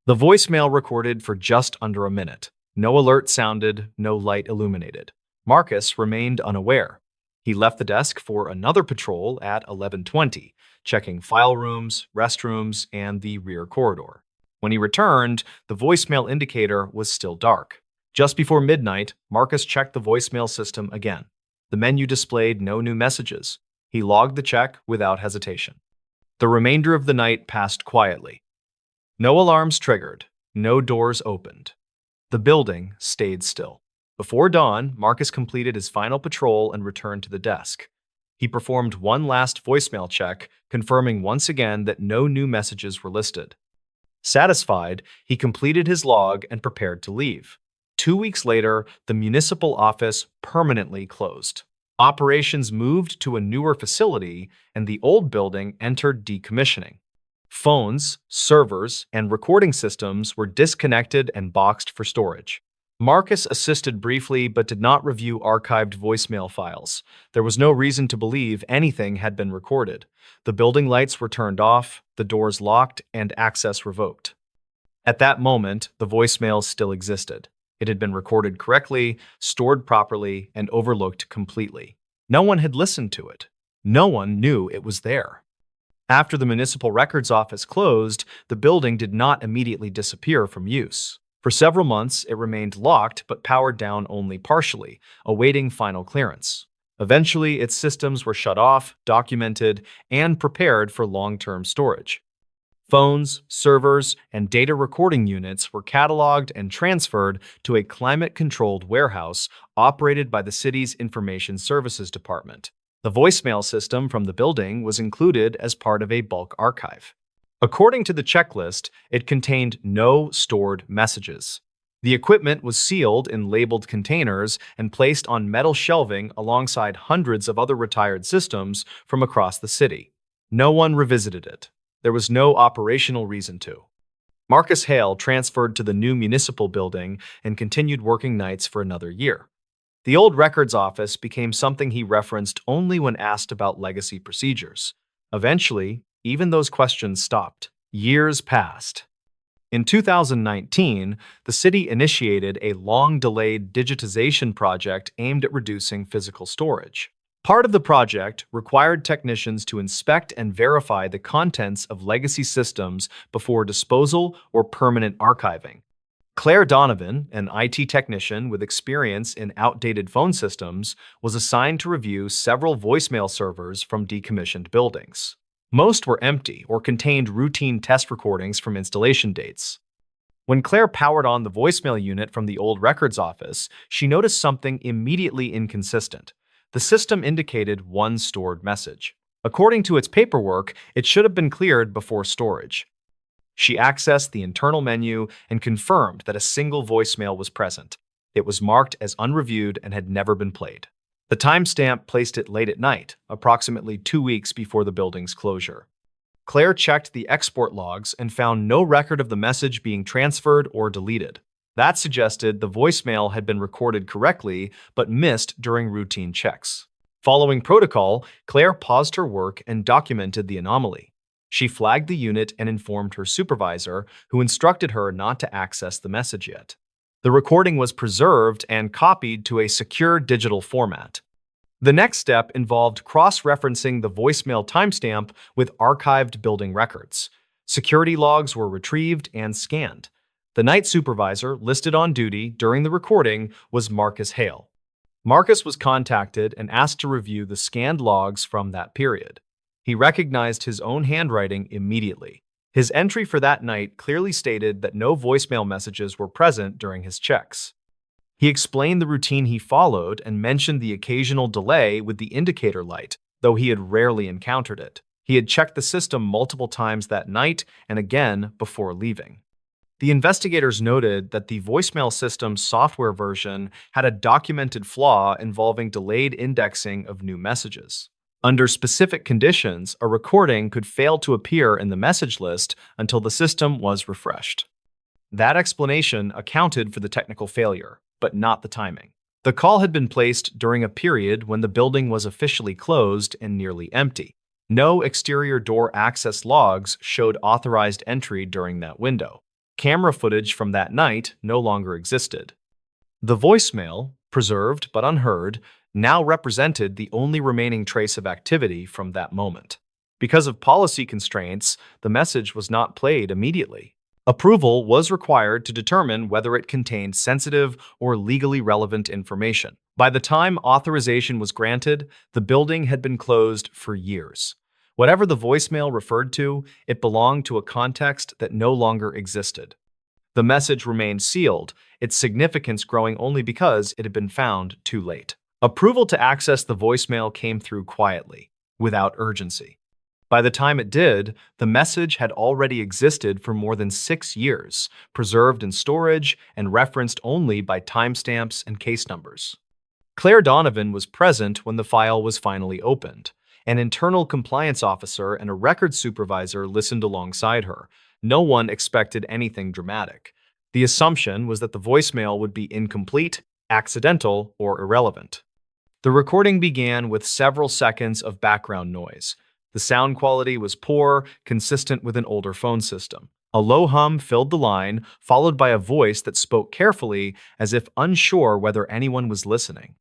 The voicemail recorded for just under a minute. No alert sounded, no light illuminated. Marcus remained unaware. He left the desk for another patrol at 11:20, checking file rooms, restrooms, and the rear corridor. When he returned, the voicemail indicator was still dark. Just before midnight, Marcus checked the voicemail system again. The menu displayed no new messages. He logged the check without hesitation. The remainder of the night passed quietly. No alarms triggered, no doors opened. The building stayed still. Before dawn, Marcus completed his final patrol and returned to the desk. He performed one last voicemail check, confirming once again that no new messages were listed. Satisfied, he completed his log and prepared to leave. 2 weeks later, the municipal office permanently closed. Operations moved to a newer facility, and the old building entered decommissioning. Phones, servers, and recording systems were disconnected and boxed for storage. Marcus assisted briefly but did not review archived voicemail files. There was no reason to believe anything had been recorded. The building lights were turned off, the doors locked, and access revoked. At that moment, the voicemail still existed. It had been recorded correctly, stored properly, and overlooked completely. No one had listened to it. No one knew it was there. After the municipal records office closed, the building did not immediately disappear from use. For several months, it remained locked but powered down only partially, awaiting final clearance. Eventually, its systems were shut off, documented, and prepared for long-term storage. Phones, servers, and data recording units were cataloged and transferred to a climate-controlled warehouse operated by the city's Information Services Department. The voicemail system from the building was included as part of a bulk archive. According to the checklist, it contained no stored messages. The equipment was sealed in labeled containers and placed on metal shelving alongside hundreds of other retired systems from across the city. No one revisited it. There was no operational reason to. Marcus Hale transferred to the new municipal building and continued working nights for another year. The old records office became something he referenced only when asked about legacy procedures. Eventually, even those questions stopped. Years passed. In 2019, the city initiated a long-delayed digitization project aimed at reducing physical storage. Part of the project required technicians to inspect and verify the contents of legacy systems before disposal or permanent archiving. Claire Donovan, an IT technician with experience in outdated phone systems, was assigned to review several voicemail servers from decommissioned buildings. Most were empty or contained routine test recordings from installation dates. When Claire powered on the voicemail unit from the old records office, she noticed something immediately inconsistent. The system indicated one stored message. According to its paperwork, it should have been cleared before storage. She accessed the internal menu and confirmed that a single voicemail was present. It was marked as unreviewed and had never been played. The timestamp placed it late at night, approximately 2 weeks before the building's closure. Claire checked the export logs and found no record of the message being transferred or deleted. That suggested the voicemail had been recorded correctly but missed during routine checks. Following protocol, Claire paused her work and documented the anomaly. She flagged the unit and informed her supervisor, who instructed her not to access the message yet. The recording was preserved and copied to a secure digital format. The next step involved cross-referencing the voicemail timestamp with archived building records. Security logs were retrieved and scanned. The night supervisor listed on duty during the recording was Marcus Hale. Marcus was contacted and asked to review the scanned logs from that period. He recognized his own handwriting immediately. His entry for that night clearly stated that no voicemail messages were present during his checks. He explained the routine he followed and mentioned the occasional delay with the indicator light, though he had rarely encountered it. He had checked the system multiple times that night and again before leaving. The investigators noted that the voicemail system's software version had a documented flaw involving delayed indexing of new messages. Under specific conditions, a recording could fail to appear in the message list until the system was refreshed. That explanation accounted for the technical failure, but not the timing. The call had been placed during a period when the building was officially closed and nearly empty. No exterior door access logs showed authorized entry during that window. Camera footage from that night no longer existed. The voicemail, preserved but unheard, now represented the only remaining trace of activity from that moment. Because of policy constraints, the message was not played immediately. Approval was required to determine whether it contained sensitive or legally relevant information. By the time authorization was granted, the building had been closed for years. Whatever the voicemail referred to, it belonged to a context that no longer existed. The message remained sealed, its significance growing only because it had been found too late. Approval to access the voicemail came through quietly, without urgency. By the time it did, the message had already existed for more than 6 years, preserved in storage and referenced only by timestamps and case numbers. Claire Donovan was present when the file was finally opened. An internal compliance officer and a records supervisor listened alongside her. No one expected anything dramatic. The assumption was that the voicemail would be incomplete, accidental, or irrelevant. The recording began with several seconds of background noise. The sound quality was poor, consistent with an older phone system. A low hum filled the line, followed by a voice that spoke carefully, as if unsure whether anyone was listening.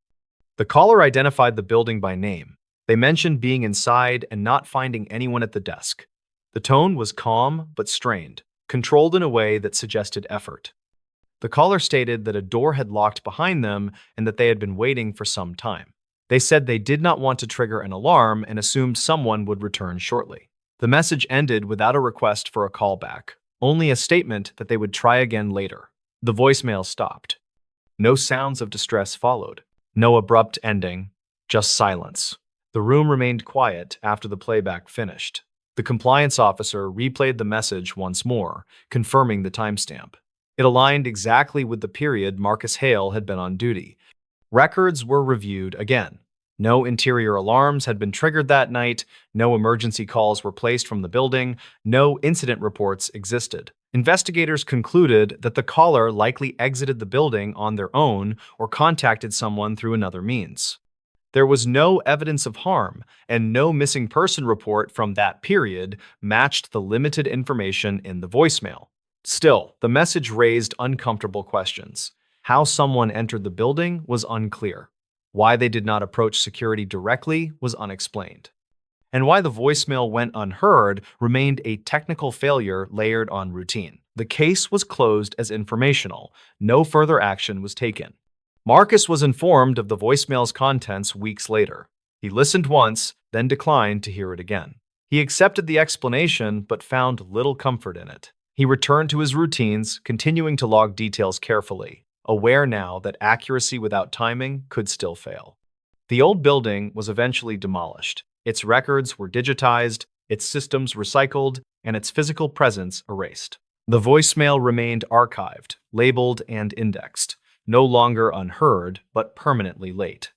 The caller identified the building by name. They mentioned being inside and not finding anyone at the desk. The tone was calm but strained, controlled in a way that suggested effort. The caller stated that a door had locked behind them and that they had been waiting for some time. They said they did not want to trigger an alarm and assumed someone would return shortly. The message ended without a request for a callback, only a statement that they would try again later. The voicemail stopped. No sounds of distress followed. No abrupt ending, just silence. The room remained quiet after the playback finished. The compliance officer replayed the message once more, confirming the timestamp. It aligned exactly with the period Marcus Hale had been on duty. Records were reviewed again. No interior alarms had been triggered that night, no emergency calls were placed from the building, no incident reports existed. Investigators concluded that the caller likely exited the building on their own or contacted someone through another means. There was no evidence of harm, and no missing person report from that period matched the limited information in the voicemail. Still, the message raised uncomfortable questions. How someone entered the building was unclear. Why they did not approach security directly was unexplained. And why the voicemail went unheard remained a technical failure layered on routine. The case was closed as informational. No further action was taken. Marcus was informed of the voicemail's contents weeks later. He listened once, then declined to hear it again. He accepted the explanation, but found little comfort in it. He returned to his routines, continuing to log details carefully, aware now that accuracy without timing could still fail. The old building was eventually demolished. Its records were digitized, its systems recycled, and its physical presence erased. The voicemail remained archived, labeled, and indexed, no longer unheard, but permanently late.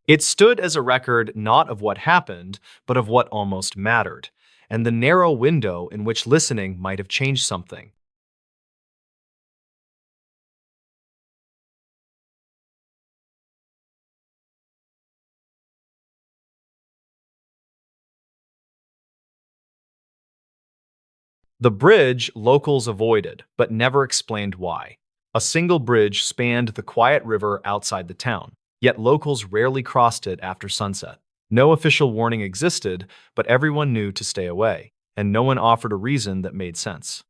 It stood as a record not of what happened, but of what almost mattered, and the narrow window in which listening might have changed something. The bridge locals avoided, but never explained why. A single bridge spanned the quiet river outside the town, yet locals rarely crossed it after sunset. No official warning existed, but everyone knew to stay away, and no one offered a reason that made sense.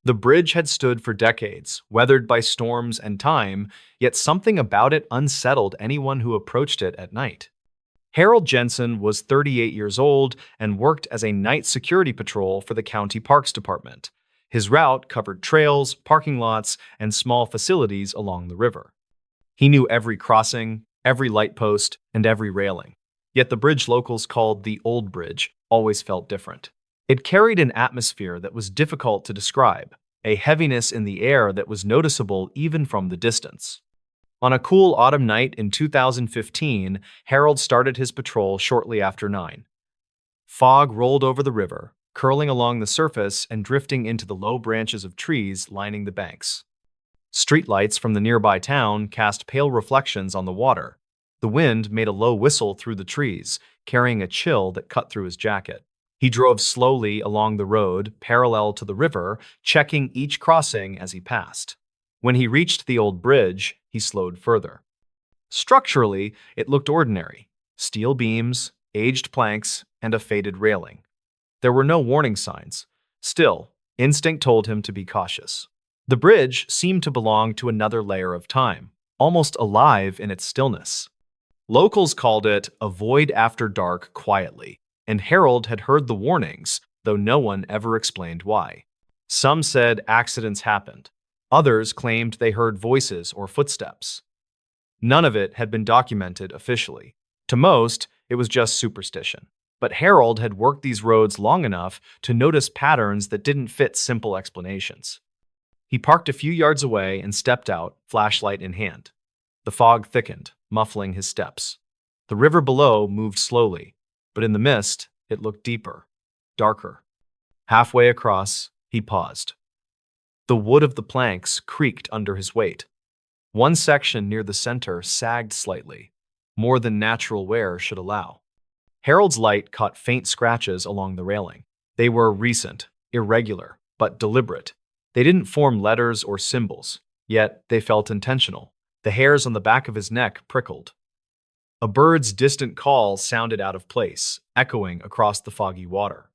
The bridge had stood for decades, weathered by storms and time, yet something about it unsettled anyone who approached it at night. Harold Jensen was 38 years old and worked as a night security patrol for the County Parks Department. His route covered trails, parking lots, and small facilities along the river. He knew every crossing, every light post, and every railing. Yet the bridge locals called the Old Bridge always felt different. It carried an atmosphere that was difficult to describe, a heaviness in the air that was noticeable even from the distance. On a cool autumn night in 2015, Harold started his patrol shortly after 9. Fog rolled over the river, curling along the surface and drifting into the low branches of trees lining the banks. Streetlights from the nearby town cast pale reflections on the water. The wind made a low whistle through the trees, carrying a chill that cut through his jacket. He drove slowly along the road, parallel to the river, checking each crossing as he passed. When he reached the old bridge, he slowed further. Structurally, it looked ordinary. Steel beams, aged planks, and a faded railing. There were no warning signs. Still, instinct told him to be cautious. The bridge seemed to belong to another layer of time, almost alive in its stillness. Locals called it a void after dark quietly. and Harold had heard the warnings, though no one ever explained why. Some said accidents happened. Others claimed they heard voices or footsteps. None of it had been documented officially. To most, it was just superstition. But Harold had worked these roads long enough to notice patterns that didn't fit simple explanations. He parked a few yards away and stepped out, flashlight in hand. The fog thickened, muffling his steps. The river below moved slowly, but in the mist, it looked deeper, darker. Halfway across, he paused. The wood of the planks creaked under his weight. One section near the center sagged slightly, more than natural wear should allow. Harold's light caught faint scratches along the railing. They were recent, irregular, but deliberate. They didn't form letters or symbols, yet they felt intentional. The hairs on the back of his neck prickled. A bird's distant call sounded out of place, echoing across the foggy water.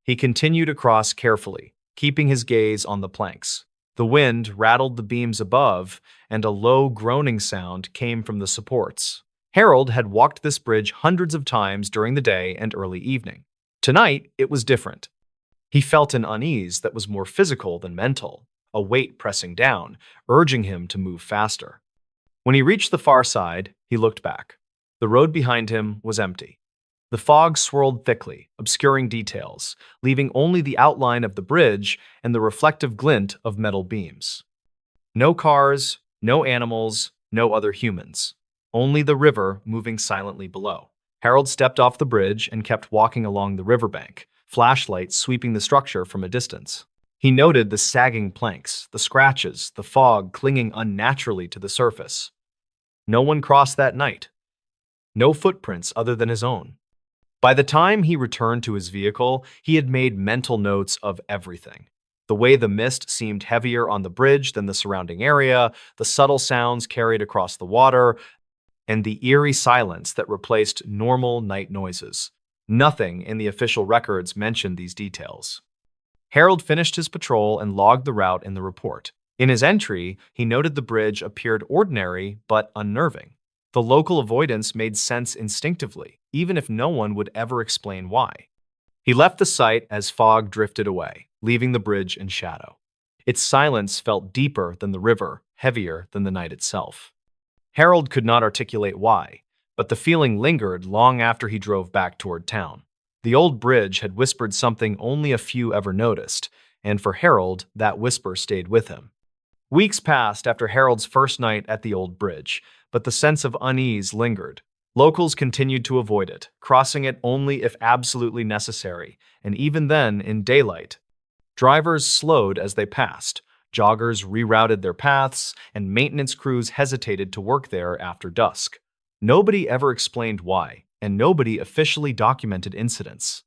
He continued across carefully, keeping his gaze on the planks. The wind rattled the beams above, and a low groaning sound came from the supports. Harold had walked this bridge hundreds of times during the day and early evening. Tonight, it was different. He felt an unease that was more physical than mental, a weight pressing down, urging him to move faster. When he reached the far side, he looked back. The road behind him was empty. The fog swirled thickly, obscuring details, leaving only the outline of the bridge and the reflective glint of metal beams. No cars, no animals, no other humans. Only the river moving silently below. Harold stepped off the bridge and kept walking along the riverbank, flashlights sweeping the structure from a distance. He noted the sagging planks, the scratches, the fog clinging unnaturally to the surface. No one crossed that night. No footprints other than his own. By the time he returned to his vehicle, he had made mental notes of everything. The way the mist seemed heavier on the bridge than the surrounding area, the subtle sounds carried across the water, and the eerie silence that replaced normal night noises. Nothing in the official records mentioned these details. Harold finished his patrol and logged the route in the report. In his entry, he noted the bridge appeared ordinary but unnerving. The local avoidance made sense instinctively, even if no one would ever explain why. He left the site as fog drifted away, leaving the bridge in shadow. Its silence felt deeper than the river, heavier than the night itself. Harold could not articulate why, but the feeling lingered long after he drove back toward town. The old bridge had whispered something only a few ever noticed, and for Harold, that whisper stayed with him. Weeks passed after Harold's first night at the old bridge, but the sense of unease lingered. Locals continued to avoid it, crossing it only if absolutely necessary, and even then in daylight. Drivers slowed as they passed, joggers rerouted their paths, and maintenance crews hesitated to work there after dusk. Nobody ever explained why, and nobody officially documented incidents.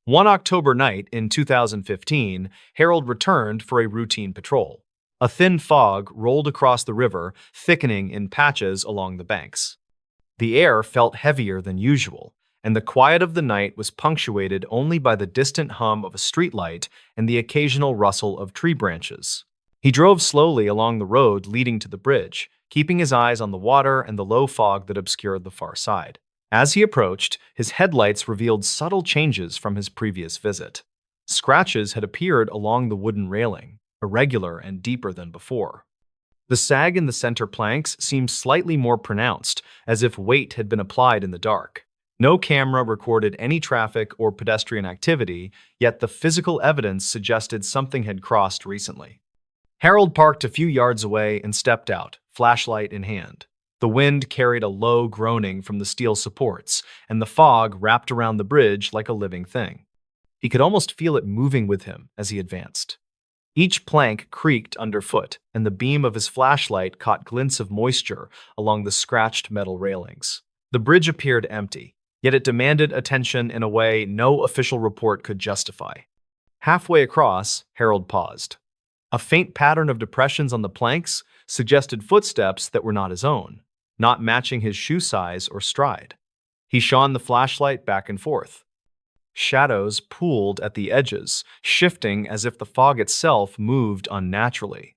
One October night in 2015, Harold returned for a routine patrol. A thin fog rolled across the river, thickening in patches along the banks. The air felt heavier than usual, and the quiet of the night was punctuated only by the distant hum of a streetlight and the occasional rustle of tree branches. He drove slowly along the road leading to the bridge, keeping his eyes on the water and the low fog that obscured the far side. As he approached, his headlights revealed subtle changes from his previous visit. Scratches had appeared along the wooden railing, irregular and deeper than before. The sag in the center planks seemed slightly more pronounced, as if weight had been applied in the dark. No camera recorded any traffic or pedestrian activity, yet the physical evidence suggested something had crossed recently. Harold parked a few yards away and stepped out, flashlight in hand. The wind carried a low groaning from the steel supports, and the fog wrapped around the bridge like a living thing. He could almost feel it moving with him as he advanced. Each plank creaked underfoot, and the beam of his flashlight caught glints of moisture along the scratched metal railings. The bridge appeared empty, yet it demanded attention in a way no official report could justify. Halfway across, Harold paused. A faint pattern of depressions on the planks suggested footsteps that were not his own, not matching his shoe size or stride. He shone the flashlight back and forth. Shadows pooled at the edges, shifting as if the fog itself moved unnaturally.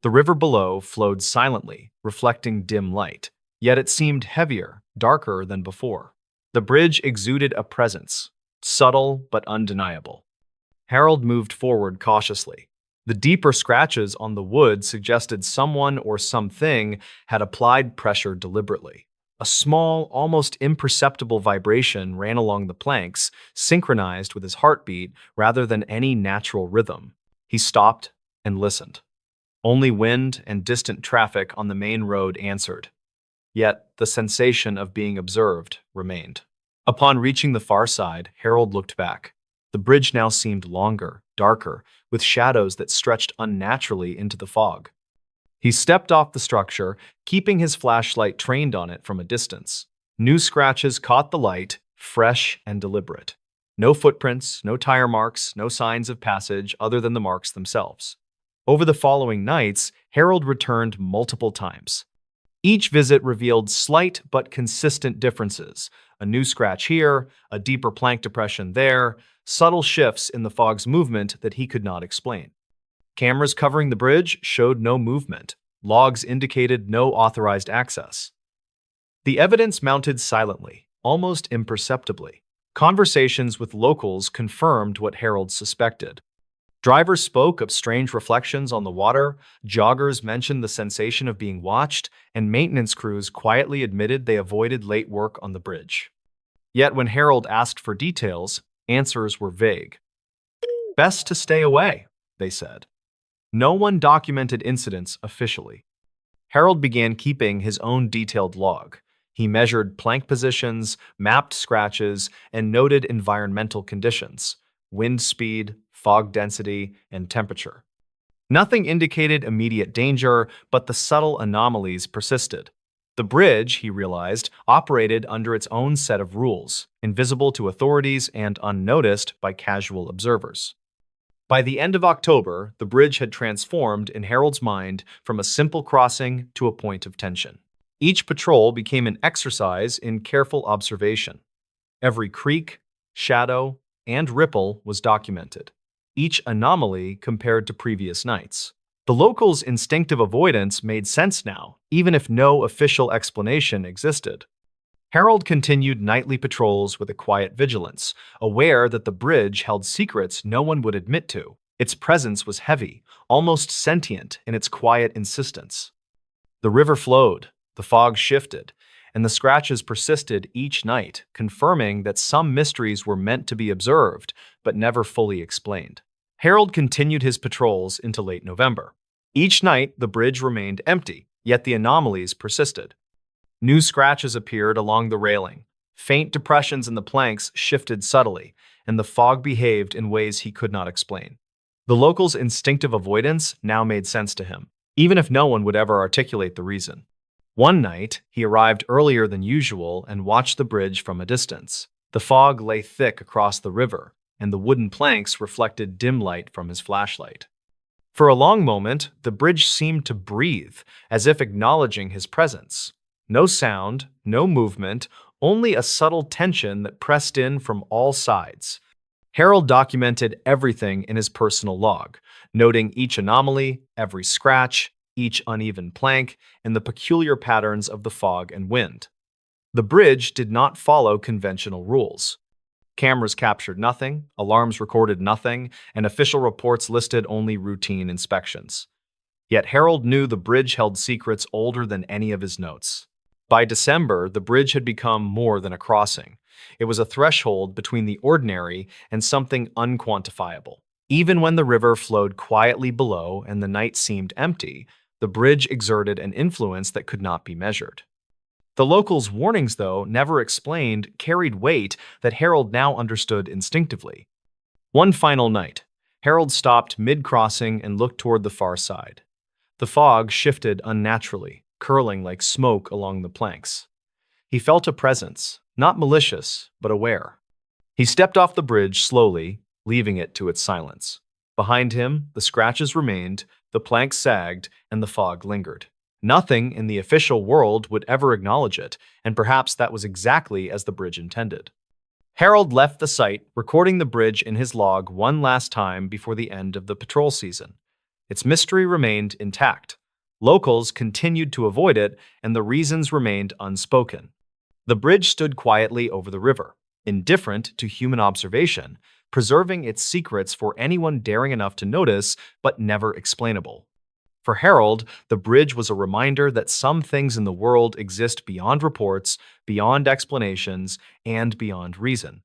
The river below flowed silently, reflecting dim light, yet it seemed heavier, darker than before. The bridge exuded a presence, subtle but undeniable. Harold moved forward cautiously. The deeper scratches on the wood suggested someone or something had applied pressure deliberately. A small, almost imperceptible vibration ran along the planks, synchronized with his heartbeat rather than any natural rhythm. He stopped and listened. Only wind and distant traffic on the main road answered. Yet the sensation of being observed remained. Upon reaching the far side, Harold looked back. The bridge now seemed longer, darker, with shadows that stretched unnaturally into the fog. He stepped off the structure, keeping his flashlight trained on it from a distance. New scratches caught the light, fresh and deliberate. No footprints, no tire marks, no signs of passage other than the marks themselves. Over the following nights, Harold returned multiple times. Each visit revealed slight but consistent differences. A new scratch here, a deeper plank depression there, subtle shifts in the fog's movement that he could not explain. Cameras covering the bridge showed no movement. Logs indicated no authorized access. The evidence mounted silently, almost imperceptibly. Conversations with locals confirmed what Harold suspected. Drivers spoke of strange reflections on the water, joggers mentioned the sensation of being watched, and maintenance crews quietly admitted they avoided late work on the bridge. Yet when Harold asked for details, answers were vague. Best to stay away, they said. No one documented incidents officially. Harold began keeping his own detailed log. He measured plank positions, mapped scratches, and noted environmental conditions, wind speed, fog density, and temperature. Nothing indicated immediate danger, but the subtle anomalies persisted. The bridge, he realized, operated under its own set of rules, invisible to authorities and unnoticed by casual observers. By the end of October, the bridge had transformed in Harold's mind from a simple crossing to a point of tension. Each patrol became an exercise in careful observation. Every creak, shadow, and ripple was documented, each anomaly compared to previous nights. The locals' instinctive avoidance made sense now, even if no official explanation existed. Harold continued nightly patrols with a quiet vigilance, aware that the bridge held secrets no one would admit to. Its presence was heavy, almost sentient in its quiet insistence. The river flowed, the fog shifted, and the scratches persisted each night, confirming that some mysteries were meant to be observed, but never fully explained. Harold continued his patrols into late November. Each night, the bridge remained empty, yet the anomalies persisted. New scratches appeared along the railing. Faint depressions in the planks shifted subtly, and the fog behaved in ways he could not explain. The locals' instinctive avoidance now made sense to him, even if no one would ever articulate the reason. One night, he arrived earlier than usual and watched the bridge from a distance. The fog lay thick across the river, and the wooden planks reflected dim light from his flashlight. For a long moment, the bridge seemed to breathe, as if acknowledging his presence. No sound, no movement, only a subtle tension that pressed in from all sides. Harold documented everything in his personal log, noting each anomaly, every scratch, each uneven plank, and the peculiar patterns of the fog and wind. The bridge did not follow conventional rules. Cameras captured nothing, alarms recorded nothing, and official reports listed only routine inspections. Yet Harold knew the bridge held secrets older than any of his notes. By December, the bridge had become more than a crossing. It was a threshold between the ordinary and something unquantifiable. Even when the river flowed quietly below and the night seemed empty, the bridge exerted an influence that could not be measured. The locals' warnings, though, never explained, carried weight that Harold now understood instinctively. One final night, Harold stopped mid-crossing and looked toward the far side. The fog shifted unnaturally, curling like smoke along the planks. He felt a presence, not malicious, but aware. He stepped off the bridge slowly, leaving it to its silence. Behind him, the scratches remained, the planks sagged, and the fog lingered. Nothing in the official world would ever acknowledge it, and perhaps that was exactly as the bridge intended. Harold left the site, recording the bridge in his log one last time before the end of the patrol season. Its mystery remained intact. Locals continued to avoid it, and the reasons remained unspoken. The bridge stood quietly over the river, indifferent to human observation, preserving its secrets for anyone daring enough to notice, but never explainable. For Harold, the bridge was a reminder that some things in the world exist beyond reports, beyond explanations, and beyond reason.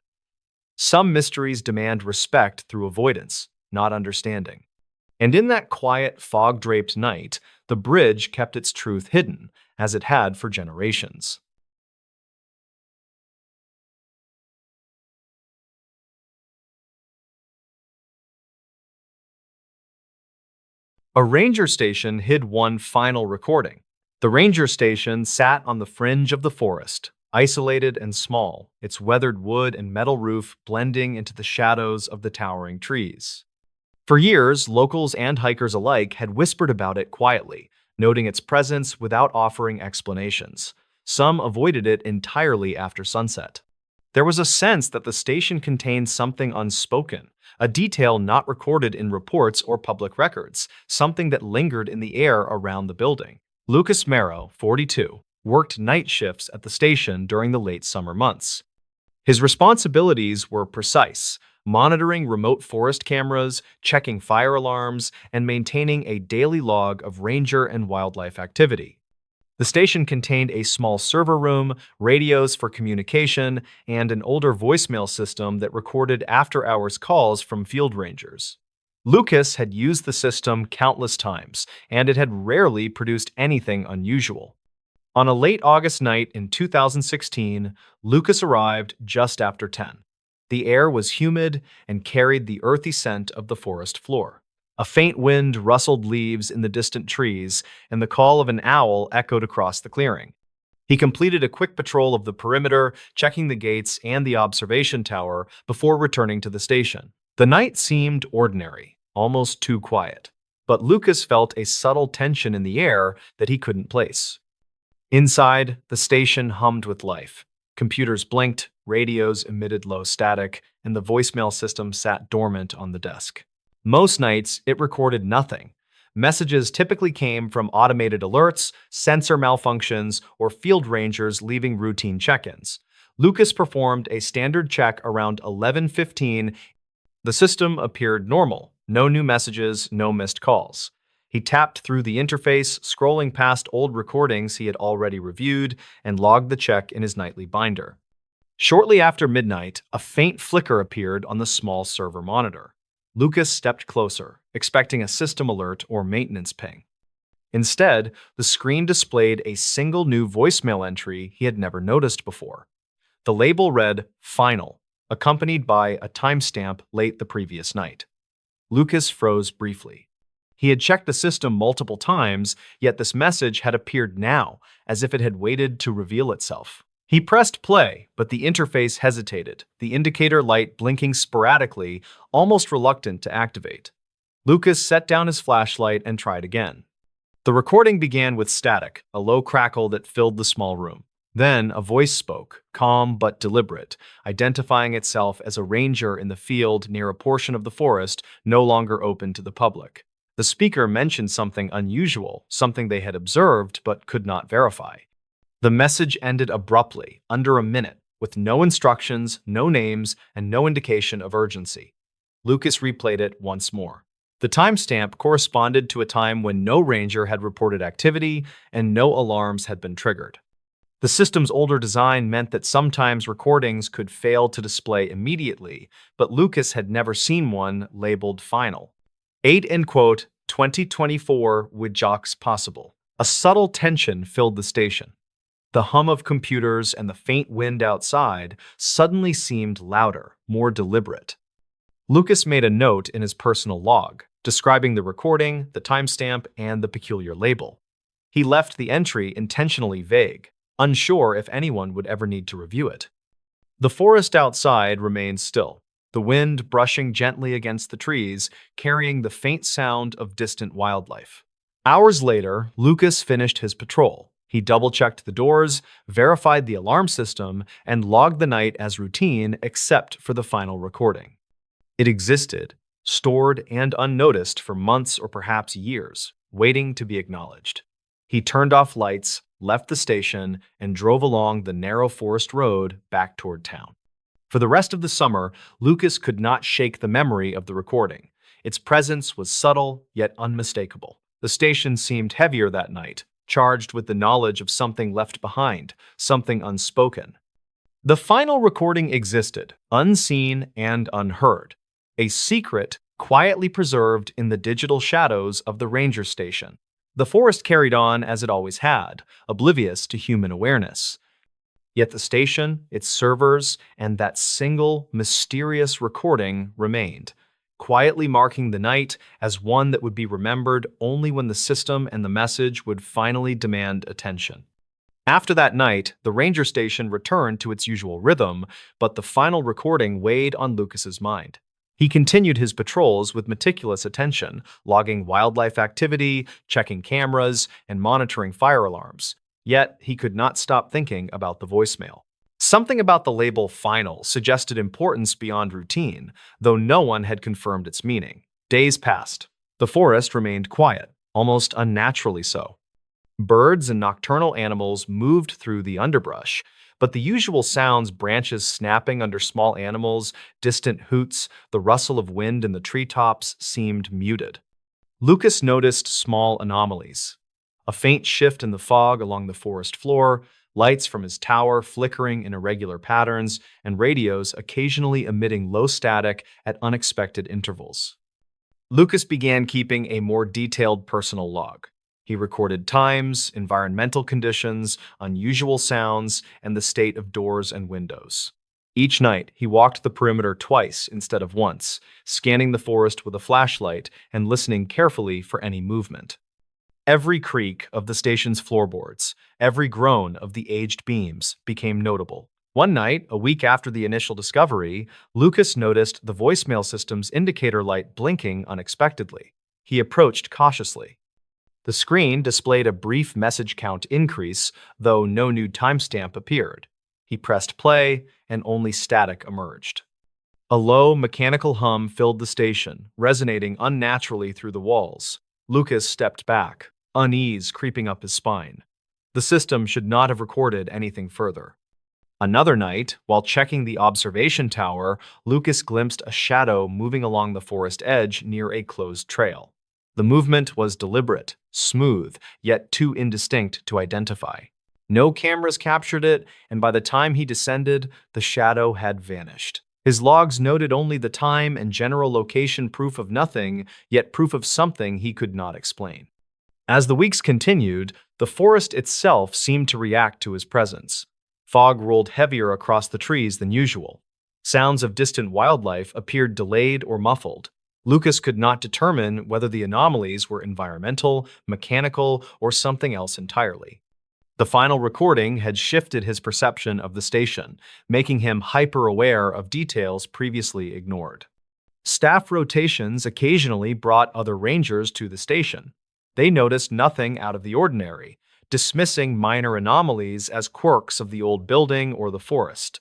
Some mysteries demand respect through avoidance, not understanding. And in that quiet, fog-draped night, the bridge kept its truth hidden, as it had for generations. A ranger station hid one final recording. The ranger station sat on the fringe of the forest, isolated and small, its weathered wood and metal roof blending into the shadows of the towering trees. For years, locals and hikers alike had whispered about it quietly, noting its presence without offering explanations. Some avoided it entirely after sunset. There was a sense that the station contained something unspoken, a detail not recorded in reports or public records, something that lingered in the air around the building. Lucas Marrow, 42, worked night shifts at the station during the late summer months. His responsibilities were precise: monitoring remote forest cameras, checking fire alarms, and maintaining a daily log of ranger and wildlife activity. The station contained a small server room, radios for communication, and an older voicemail system that recorded after-hours calls from field rangers. Lucas had used the system countless times, and it had rarely produced anything unusual. On a late August night in 2016, Lucas arrived just after 10. The air was humid and carried the earthy scent of the forest floor. A faint wind rustled leaves in the distant trees, and the call of an owl echoed across the clearing. He completed a quick patrol of the perimeter, checking the gates and the observation tower before returning to the station. The night seemed ordinary, almost too quiet, but Lucas felt a subtle tension in the air that he couldn't place. Inside, the station hummed with life. Computers blinked, radios emitted low static, and the voicemail system sat dormant on the desk. Most nights, it recorded nothing. Messages typically came from automated alerts, sensor malfunctions, or field rangers leaving routine check-ins. Lucas performed a standard check around 11:15. The system appeared normal. No new messages, no missed calls. He tapped through the interface, scrolling past old recordings he had already reviewed, and logged the check in his nightly binder. Shortly after midnight, a faint flicker appeared on the small server monitor. Lucas stepped closer, expecting a system alert or maintenance ping. Instead, the screen displayed a single new voicemail entry he had never noticed before. The label read "Final," accompanied by a timestamp late the previous night. Lucas froze briefly. He had checked the system multiple times, yet this message had appeared now, as if it had waited to reveal itself. He pressed play, but the interface hesitated, the indicator light blinking sporadically, almost reluctant to activate. Lucas set down his flashlight and tried again. The recording began with static, a low crackle that filled the small room. Then a voice spoke, calm but deliberate, identifying itself as a ranger in the field near a portion of the forest no longer open to the public. The speaker mentioned something unusual, something they had observed but could not verify. The message ended abruptly, under a minute, with no instructions, no names, and no indication of urgency. Lucas replayed it once more. The timestamp corresponded to a time when no ranger had reported activity and no alarms had been triggered. The system's older design meant that sometimes recordings could fail to display immediately, but Lucas had never seen one labeled final. 2024 with jocks possible. A subtle tension filled the station. The hum of computers and the faint wind outside suddenly seemed louder, more deliberate. Lucas made a note in his personal log, describing the recording, the timestamp, and the peculiar label. He left the entry intentionally vague, unsure if anyone would ever need to review it. The forest outside remained still, the wind brushing gently against the trees, carrying the faint sound of distant wildlife. Hours later, Lucas finished his patrol. He double-checked the doors, verified the alarm system, and logged the night as routine except for the final recording. It existed, stored and unnoticed for months or perhaps years, waiting to be acknowledged. He turned off lights, left the station, and drove along the narrow forest road back toward town. For the rest of the summer, Lucas could not shake the memory of the recording. Its presence was subtle yet unmistakable. The station seemed heavier that night, charged with the knowledge of something left behind, something unspoken. The final recording existed, unseen and unheard, a secret quietly preserved in the digital shadows of the ranger station. The forest carried on as it always had, oblivious to human awareness. Yet the station, its servers, and that single, mysterious recording remained, quietly marking the night as one that would be remembered only when the system and the message would finally demand attention. After that night, the ranger station returned to its usual rhythm, but the final recording weighed on Lucas's mind. He continued his patrols with meticulous attention, logging wildlife activity, checking cameras, and monitoring fire alarms. Yet, he could not stop thinking about the voicemail. Something about the label "final" suggested importance beyond routine, though no one had confirmed its meaning. Days passed. The forest remained quiet, almost unnaturally so. Birds and nocturnal animals moved through the underbrush, but the usual sounds, branches snapping under small animals, distant hoots, the rustle of wind in the treetops, seemed muted. Lucas noticed small anomalies. A faint shift in the fog along the forest floor, lights from his tower flickering in irregular patterns, and radios occasionally emitting low static at unexpected intervals. Lucas began keeping a more detailed personal log. He recorded times, environmental conditions, unusual sounds, and the state of doors and windows. Each night, he walked the perimeter twice instead of once, scanning the forest with a flashlight and listening carefully for any movement. Every creak of the station's floorboards, every groan of the aged beams became notable. One night, a week after the initial discovery, Lucas noticed the voicemail system's indicator light blinking unexpectedly. He approached cautiously. The screen displayed a brief message count increase, though no new timestamp appeared. He pressed play, and only static emerged. A low, mechanical hum filled the station, resonating unnaturally through the walls. Lucas stepped back, unease creeping up his spine. The system should not have recorded anything further. Another night, while checking the observation tower, Lucas glimpsed a shadow moving along the forest edge near a closed trail. The movement was deliberate, smooth, yet too indistinct to identify. No cameras captured it, and by the time he descended, the shadow had vanished. His logs noted only the time and general location, proof of nothing, yet proof of something he could not explain. As the weeks continued, the forest itself seemed to react to his presence. Fog rolled heavier across the trees than usual. Sounds of distant wildlife appeared delayed or muffled. Lucas could not determine whether the anomalies were environmental, mechanical, or something else entirely. The final recording had shifted his perception of the station, making him hyper-aware of details previously ignored. Staff rotations occasionally brought other rangers to the station. They noticed nothing out of the ordinary, dismissing minor anomalies as quirks of the old building or the forest.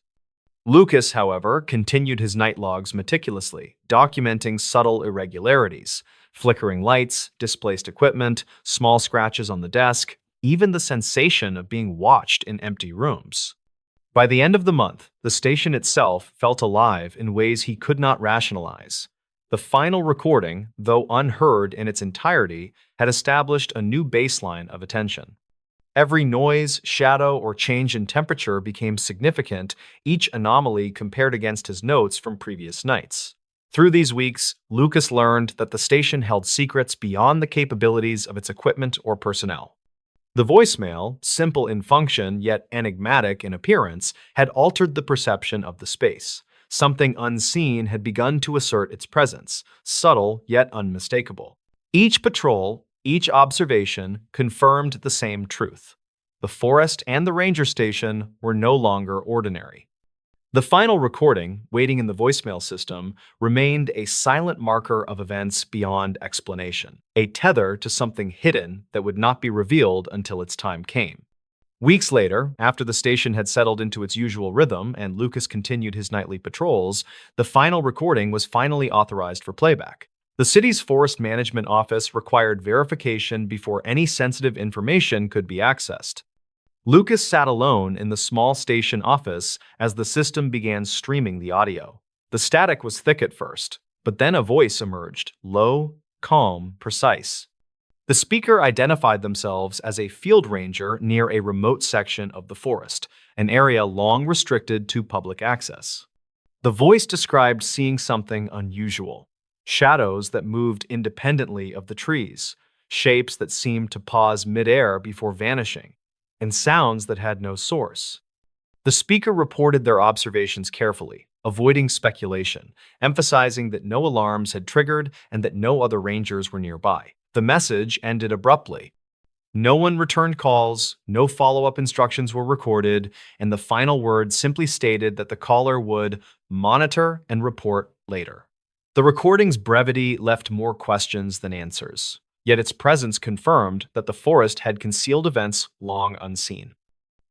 Lucas, however, continued his night logs meticulously, documenting subtle irregularities, flickering lights, displaced equipment, small scratches on the desk, even the sensation of being watched in empty rooms. By the end of the month, the station itself felt alive in ways he could not rationalize. The final recording, though unheard in its entirety, had established a new baseline of attention. Every noise, shadow, or change in temperature became significant, each anomaly compared against his notes from previous nights. Through these weeks, Lucas learned that the station held secrets beyond the capabilities of its equipment or personnel. The voicemail, simple in function yet enigmatic in appearance, had altered the perception of the space. Something unseen had begun to assert its presence, subtle yet unmistakable. Each patrol, each observation confirmed the same truth. The forest and the ranger station were no longer ordinary. The final recording, waiting in the voicemail system, remained a silent marker of events beyond explanation, a tether to something hidden that would not be revealed until its time came. Weeks later, after the station had settled into its usual rhythm and Lucas continued his nightly patrols, the final recording was finally authorized for playback. The city's forest management office required verification before any sensitive information could be accessed. Lucas sat alone in the small station office as the system began streaming the audio. The static was thick at first, but then a voice emerged, low, calm, precise. The speaker identified themselves as a field ranger near a remote section of the forest, an area long restricted to public access. The voice described seeing something unusual: shadows that moved independently of the trees, shapes that seemed to pause midair before vanishing, and sounds that had no source. The speaker reported their observations carefully, avoiding speculation, emphasizing that no alarms had triggered and that no other rangers were nearby. The message ended abruptly. No one returned calls, no follow-up instructions were recorded, and the final word simply stated that the caller would monitor and report later. The recording's brevity left more questions than answers, yet its presence confirmed that the forest had concealed events long unseen.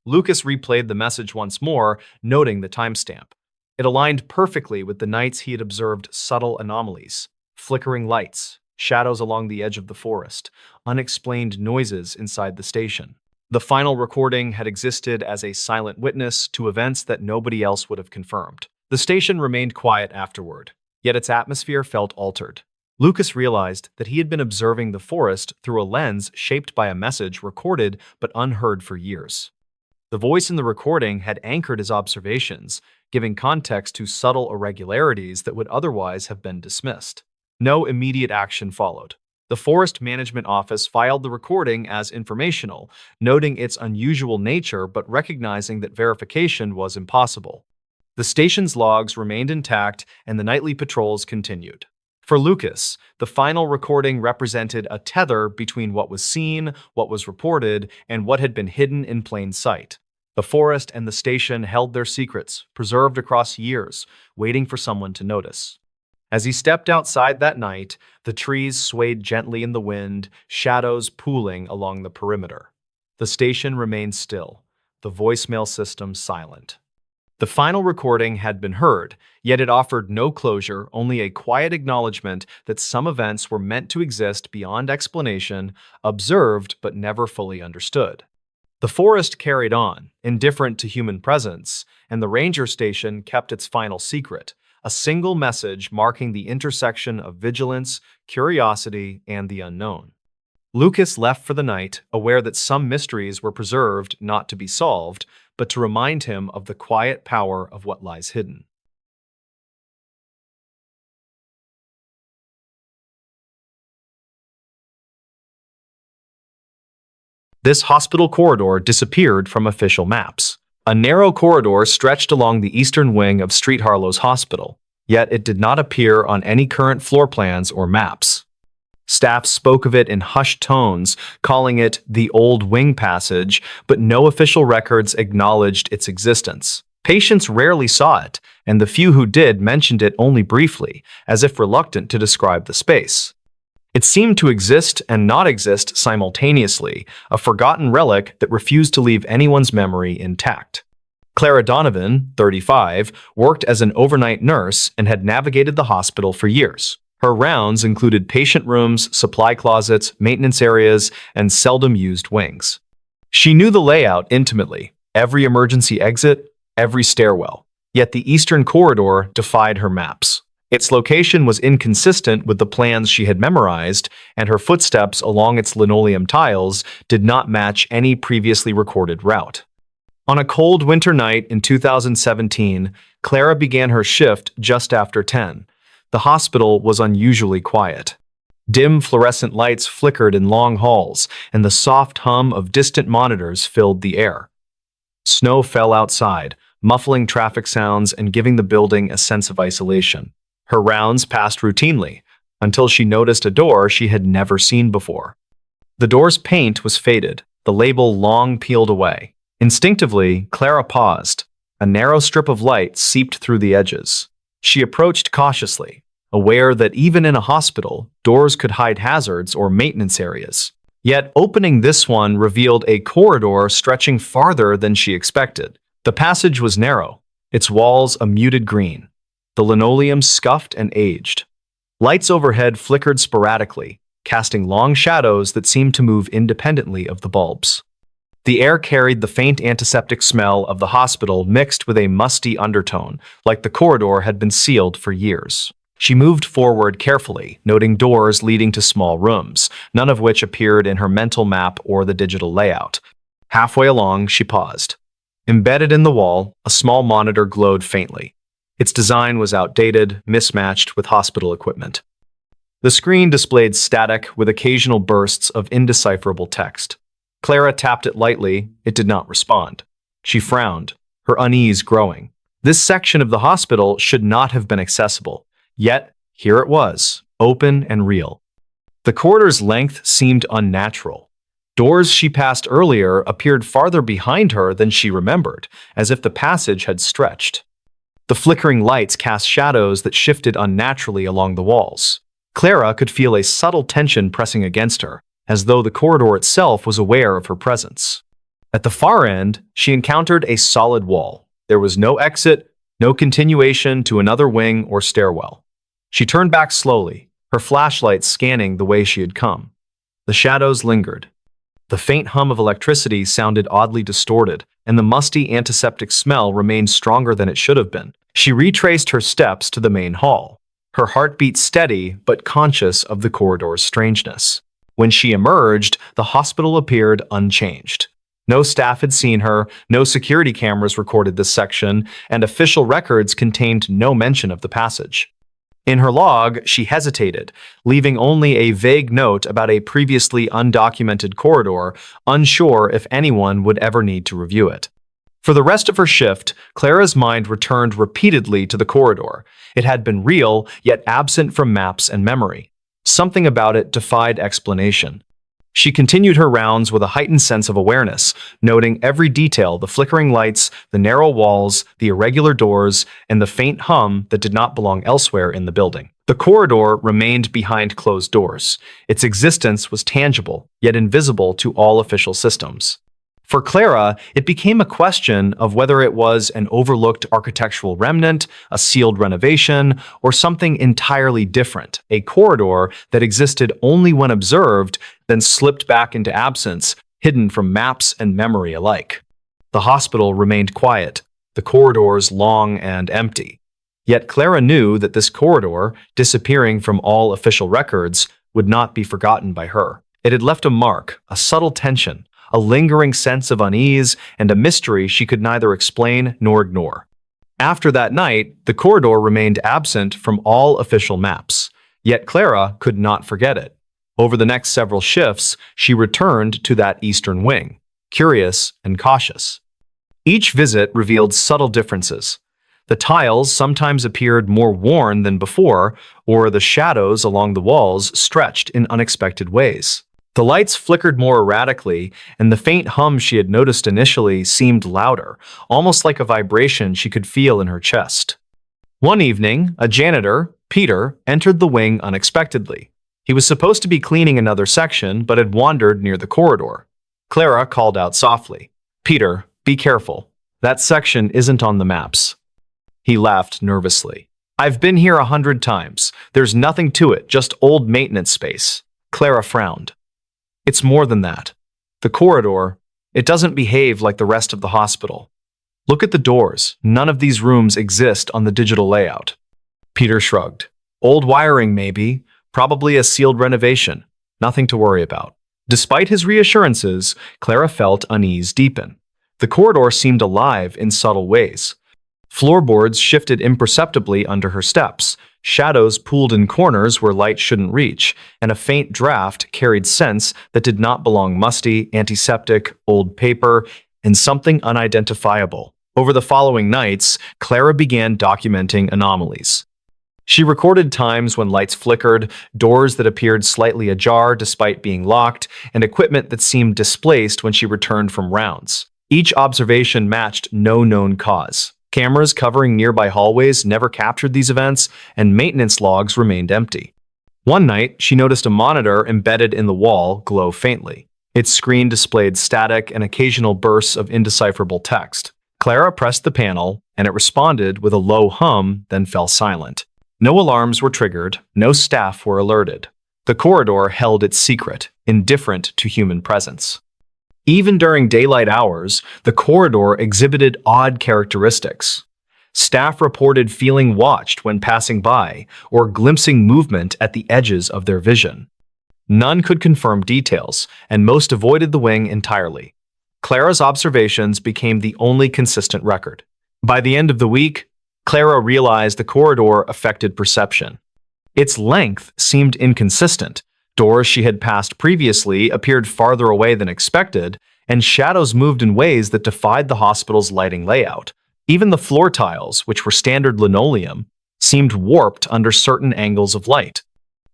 Lucas replayed the message once more, noting the timestamp. It aligned perfectly with the nights he had observed subtle anomalies: flickering lights, shadows along the edge of the forest, unexplained noises inside the station. The final recording had existed as a silent witness to events that nobody else would have confirmed. The station remained quiet afterward, yet its atmosphere felt altered. Lucas realized that he had been observing the forest through a lens shaped by a message recorded but unheard for years. The voice in the recording had anchored his observations, giving context to subtle irregularities that would otherwise have been dismissed. No immediate action followed. The Forest Management Office filed the recording as informational, noting its unusual nature but recognizing that verification was impossible. The station's logs remained intact and the nightly patrols continued. For Lucas, the final recording represented a tether between what was seen, what was reported, and what had been hidden in plain sight. The forest and the station held their secrets, preserved across years, waiting for someone to notice. As he stepped outside that night, the trees swayed gently in the wind, shadows pooling along the perimeter. The station remained still, the voicemail system silent. The final recording had been heard, yet it offered no closure, only a quiet acknowledgement that some events were meant to exist beyond explanation, observed but never fully understood. The forest carried on, indifferent to human presence, and the ranger station kept its final secret: a single message marking the intersection of vigilance, curiosity, and the unknown. Lucas left for the night, aware that some mysteries were preserved not to be solved, but to remind him of the quiet power of what lies hidden. This hospital corridor disappeared from official maps. A narrow corridor stretched along the eastern wing of Street Harlow's hospital, yet it did not appear on any current floor plans or maps. Staff spoke of it in hushed tones, calling it the Old Wing Passage, but no official records acknowledged its existence. Patients rarely saw it, and the few who did mentioned it only briefly, as if reluctant to describe the space. It seemed to exist and not exist simultaneously, a forgotten relic that refused to leave anyone's memory intact. Clara Donovan, 35, worked as an overnight nurse and had navigated the hospital for years. Her rounds included patient rooms, supply closets, maintenance areas, and seldom used wings. She knew the layout intimately, every emergency exit, every stairwell. Yet the eastern corridor defied her maps. Its location was inconsistent with the plans she had memorized, and her footsteps along its linoleum tiles did not match any previously recorded route. On a cold winter night in 2017, Clara began her shift just after 10. The hospital was unusually quiet. Dim fluorescent lights flickered in long halls, and the soft hum of distant monitors filled the air. Snow fell outside, muffling traffic sounds and giving the building a sense of isolation. Her rounds passed routinely, until she noticed a door she had never seen before. The door's paint was faded, the label long peeled away. Instinctively, Clara paused. A narrow strip of light seeped through the edges. She approached cautiously, aware that even in a hospital, doors could hide hazards or maintenance areas. Yet opening this one revealed a corridor stretching farther than she expected. The passage was narrow, its walls a muted green, the linoleum scuffed and aged. Lights overhead flickered sporadically, casting long shadows that seemed to move independently of the bulbs. The air carried the faint antiseptic smell of the hospital mixed with a musty undertone, like the corridor had been sealed for years. She moved forward carefully, noting doors leading to small rooms, none of which appeared in her mental map or the digital layout. Halfway along, she paused. Embedded in the wall, a small monitor glowed faintly. Its design was outdated, mismatched with hospital equipment. The screen displayed static with occasional bursts of indecipherable text. Clara tapped it lightly. It did not respond. She frowned, her unease growing. This section of the hospital should not have been accessible. Yet, here it was, open and real. The corridor's length seemed unnatural. Doors she passed earlier appeared farther behind her than she remembered, as if the passage had stretched. The flickering lights cast shadows that shifted unnaturally along the walls. Clara could feel a subtle tension pressing against her, as though the corridor itself was aware of her presence. At the far end, she encountered a solid wall. There was no exit, no continuation to another wing or stairwell. She turned back slowly, her flashlight scanning the way she had come. The shadows lingered. The faint hum of electricity sounded oddly distorted, and the musty antiseptic smell remained stronger than it should have been. She retraced her steps to the main hall, her heartbeat steady but conscious of the corridor's strangeness. When she emerged, the hospital appeared unchanged. No staff had seen her, no security cameras recorded this section, and official records contained no mention of the passage. In her log, she hesitated, leaving only a vague note about a previously undocumented corridor, unsure if anyone would ever need to review it. For the rest of her shift, Clara's mind returned repeatedly to the corridor. It had been real, yet absent from maps and memory. Something about it defied explanation. She continued her rounds with a heightened sense of awareness, noting every detail: the flickering lights, the narrow walls, the irregular doors, and the faint hum that did not belong elsewhere in the building. The corridor remained behind closed doors. Its existence was tangible, yet invisible to all official systems. For Clara, it became a question of whether it was an overlooked architectural remnant, a sealed renovation, or something entirely different, a corridor that existed only when observed, then slipped back into absence, hidden from maps and memory alike. The hospital remained quiet, the corridors long and empty. Yet Clara knew that this corridor, disappearing from all official records, would not be forgotten by her. It had left a mark, a subtle tension, a lingering sense of unease, and a mystery she could neither explain nor ignore. After that night, the corridor remained absent from all official maps, yet Clara could not forget it. Over the next several shifts, she returned to that eastern wing, curious and cautious. Each visit revealed subtle differences. The tiles sometimes appeared more worn than before, or the shadows along the walls stretched in unexpected ways. The lights flickered more erratically, and the faint hum she had noticed initially seemed louder, almost like a vibration she could feel in her chest. One evening, a janitor, Peter, entered the wing unexpectedly. He was supposed to be cleaning another section, but had wandered near the corridor. Clara called out softly, "Peter, be careful. That section isn't on the maps." He laughed nervously. "I've been here 100 times. There's nothing to it, just old maintenance space." Clara frowned. "It's more than that. The corridor, it doesn't behave like the rest of the hospital. Look at the doors. None of these rooms exist on the digital layout." Peter shrugged. "Old wiring, maybe. Probably a sealed renovation. Nothing to worry about." Despite his reassurances, Clara felt unease deepen. The corridor seemed alive in subtle ways. Floorboards shifted imperceptibly under her steps. Shadows pooled in corners where light shouldn't reach, and a faint draft carried scents that did not belong: musty, antiseptic, old paper, and something unidentifiable. Over the following nights, Clara began documenting anomalies. She recorded times when lights flickered, doors that appeared slightly ajar despite being locked, and equipment that seemed displaced when she returned from rounds. Each observation matched no known cause. Cameras covering nearby hallways never captured these events, and maintenance logs remained empty. One night, she noticed a monitor embedded in the wall glow faintly. Its screen displayed static and occasional bursts of indecipherable text. Clara pressed the panel, and it responded with a low hum, then fell silent. No alarms were triggered, no staff were alerted. The corridor held its secret, indifferent to human presence. Even during daylight hours, the corridor exhibited odd characteristics. Staff reported feeling watched when passing by or glimpsing movement at the edges of their vision. None could confirm details, and most avoided the wing entirely. Clara's observations became the only consistent record. By the end of the week, Clara realized the corridor affected perception. Its length seemed inconsistent. Doors she had passed previously appeared farther away than expected, and shadows moved in ways that defied the hospital's lighting layout. Even the floor tiles, which were standard linoleum, seemed warped under certain angles of light.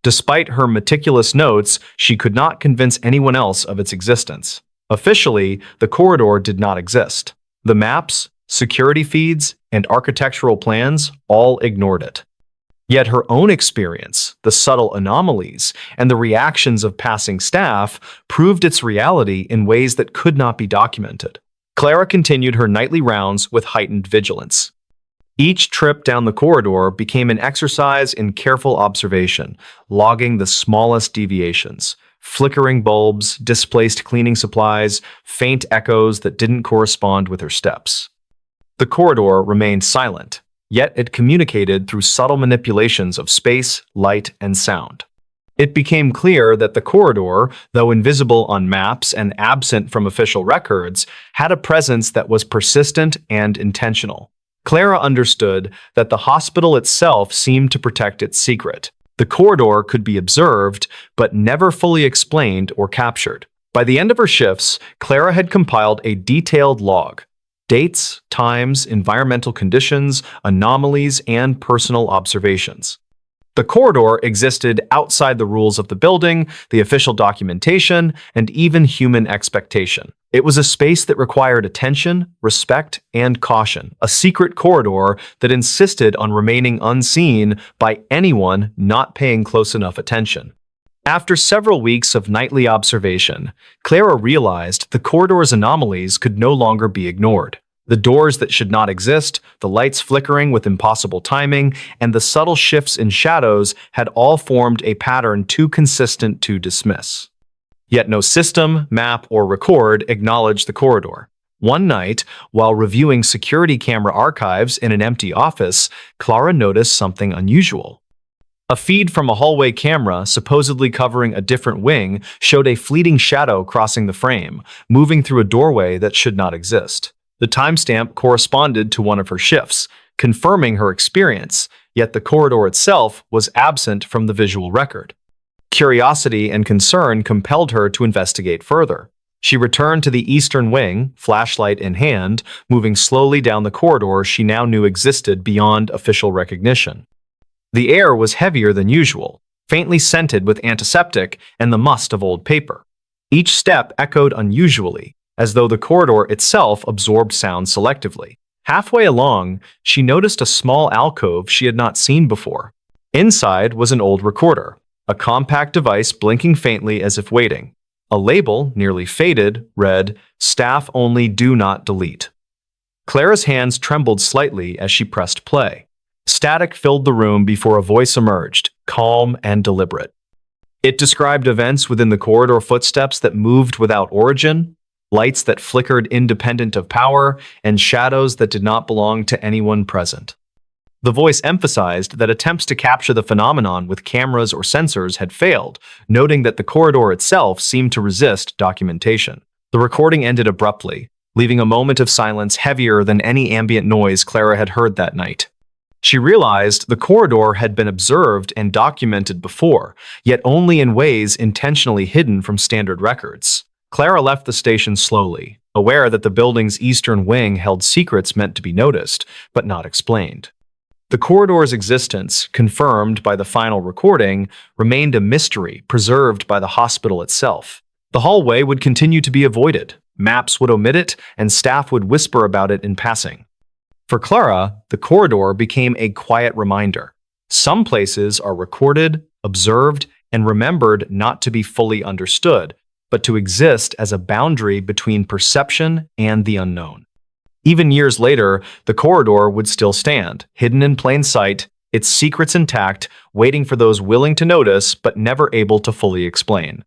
Despite her meticulous notes, she could not convince anyone else of its existence. Officially, the corridor did not exist. The maps, security feeds, and architectural plans all ignored it. Yet her own experience, the subtle anomalies, and the reactions of passing staff proved its reality in ways that could not be documented. Clara continued her nightly rounds with heightened vigilance. Each trip down the corridor became an exercise in careful observation, logging the smallest deviations. Flickering bulbs, displaced cleaning supplies, faint echoes that didn't correspond with her steps. The corridor remained silent, yet it communicated through subtle manipulations of space, light, and sound. It became clear that the corridor, though invisible on maps and absent from official records, had a presence that was persistent and intentional. Clara understood that the hospital itself seemed to protect its secret. The corridor could be observed, but never fully explained or captured. By the end of her shifts, Clara had compiled a detailed log. Dates, times, environmental conditions, anomalies, and personal observations. The corridor existed outside the rules of the building, the official documentation, and even human expectation. It was a space that required attention, respect, and caution, a secret corridor that insisted on remaining unseen by anyone not paying close enough attention. After several weeks of nightly observation, Clara realized the corridor's anomalies could no longer be ignored. The doors that should not exist, the lights flickering with impossible timing, and the subtle shifts in shadows had all formed a pattern too consistent to dismiss. Yet no system, map, or record acknowledged the corridor. One night, while reviewing security camera archives in an empty office, Clara noticed something unusual. A feed from a hallway camera, supposedly covering a different wing, showed a fleeting shadow crossing the frame, moving through a doorway that should not exist. The timestamp corresponded to one of her shifts, confirming her experience, yet the corridor itself was absent from the visual record. Curiosity and concern compelled her to investigate further. She returned to the eastern wing, flashlight in hand, moving slowly down the corridor she now knew existed beyond official recognition. The air was heavier than usual, faintly scented with antiseptic and the must of old paper. Each step echoed unusually, as though the corridor itself absorbed sound selectively. Halfway along, she noticed a small alcove she had not seen before. Inside was an old recorder, a compact device blinking faintly as if waiting. A label, nearly faded, read, "Staff only, do not delete." Clara's hands trembled slightly as she pressed play. Static filled the room before a voice emerged, calm and deliberate. It described events within the corridor, footsteps that moved without origin, lights that flickered independent of power, and shadows that did not belong to anyone present. The voice emphasized that attempts to capture the phenomenon with cameras or sensors had failed, noting that the corridor itself seemed to resist documentation. The recording ended abruptly, leaving a moment of silence heavier than any ambient noise Clara had heard that night. She realized the corridor had been observed and documented before, yet only in ways intentionally hidden from standard records. Clara left the station slowly, aware that the building's eastern wing held secrets meant to be noticed, but not explained. The corridor's existence, confirmed by the final recording, remained a mystery preserved by the hospital itself. The hallway would continue to be avoided, maps would omit it, and staff would whisper about it in passing. For Clara, the corridor became a quiet reminder. Some places are recorded, observed, and remembered not to be fully understood, but to exist as a boundary between perception and the unknown. Even years later, the corridor would still stand, hidden in plain sight, its secrets intact, waiting for those willing to notice but never able to fully explain.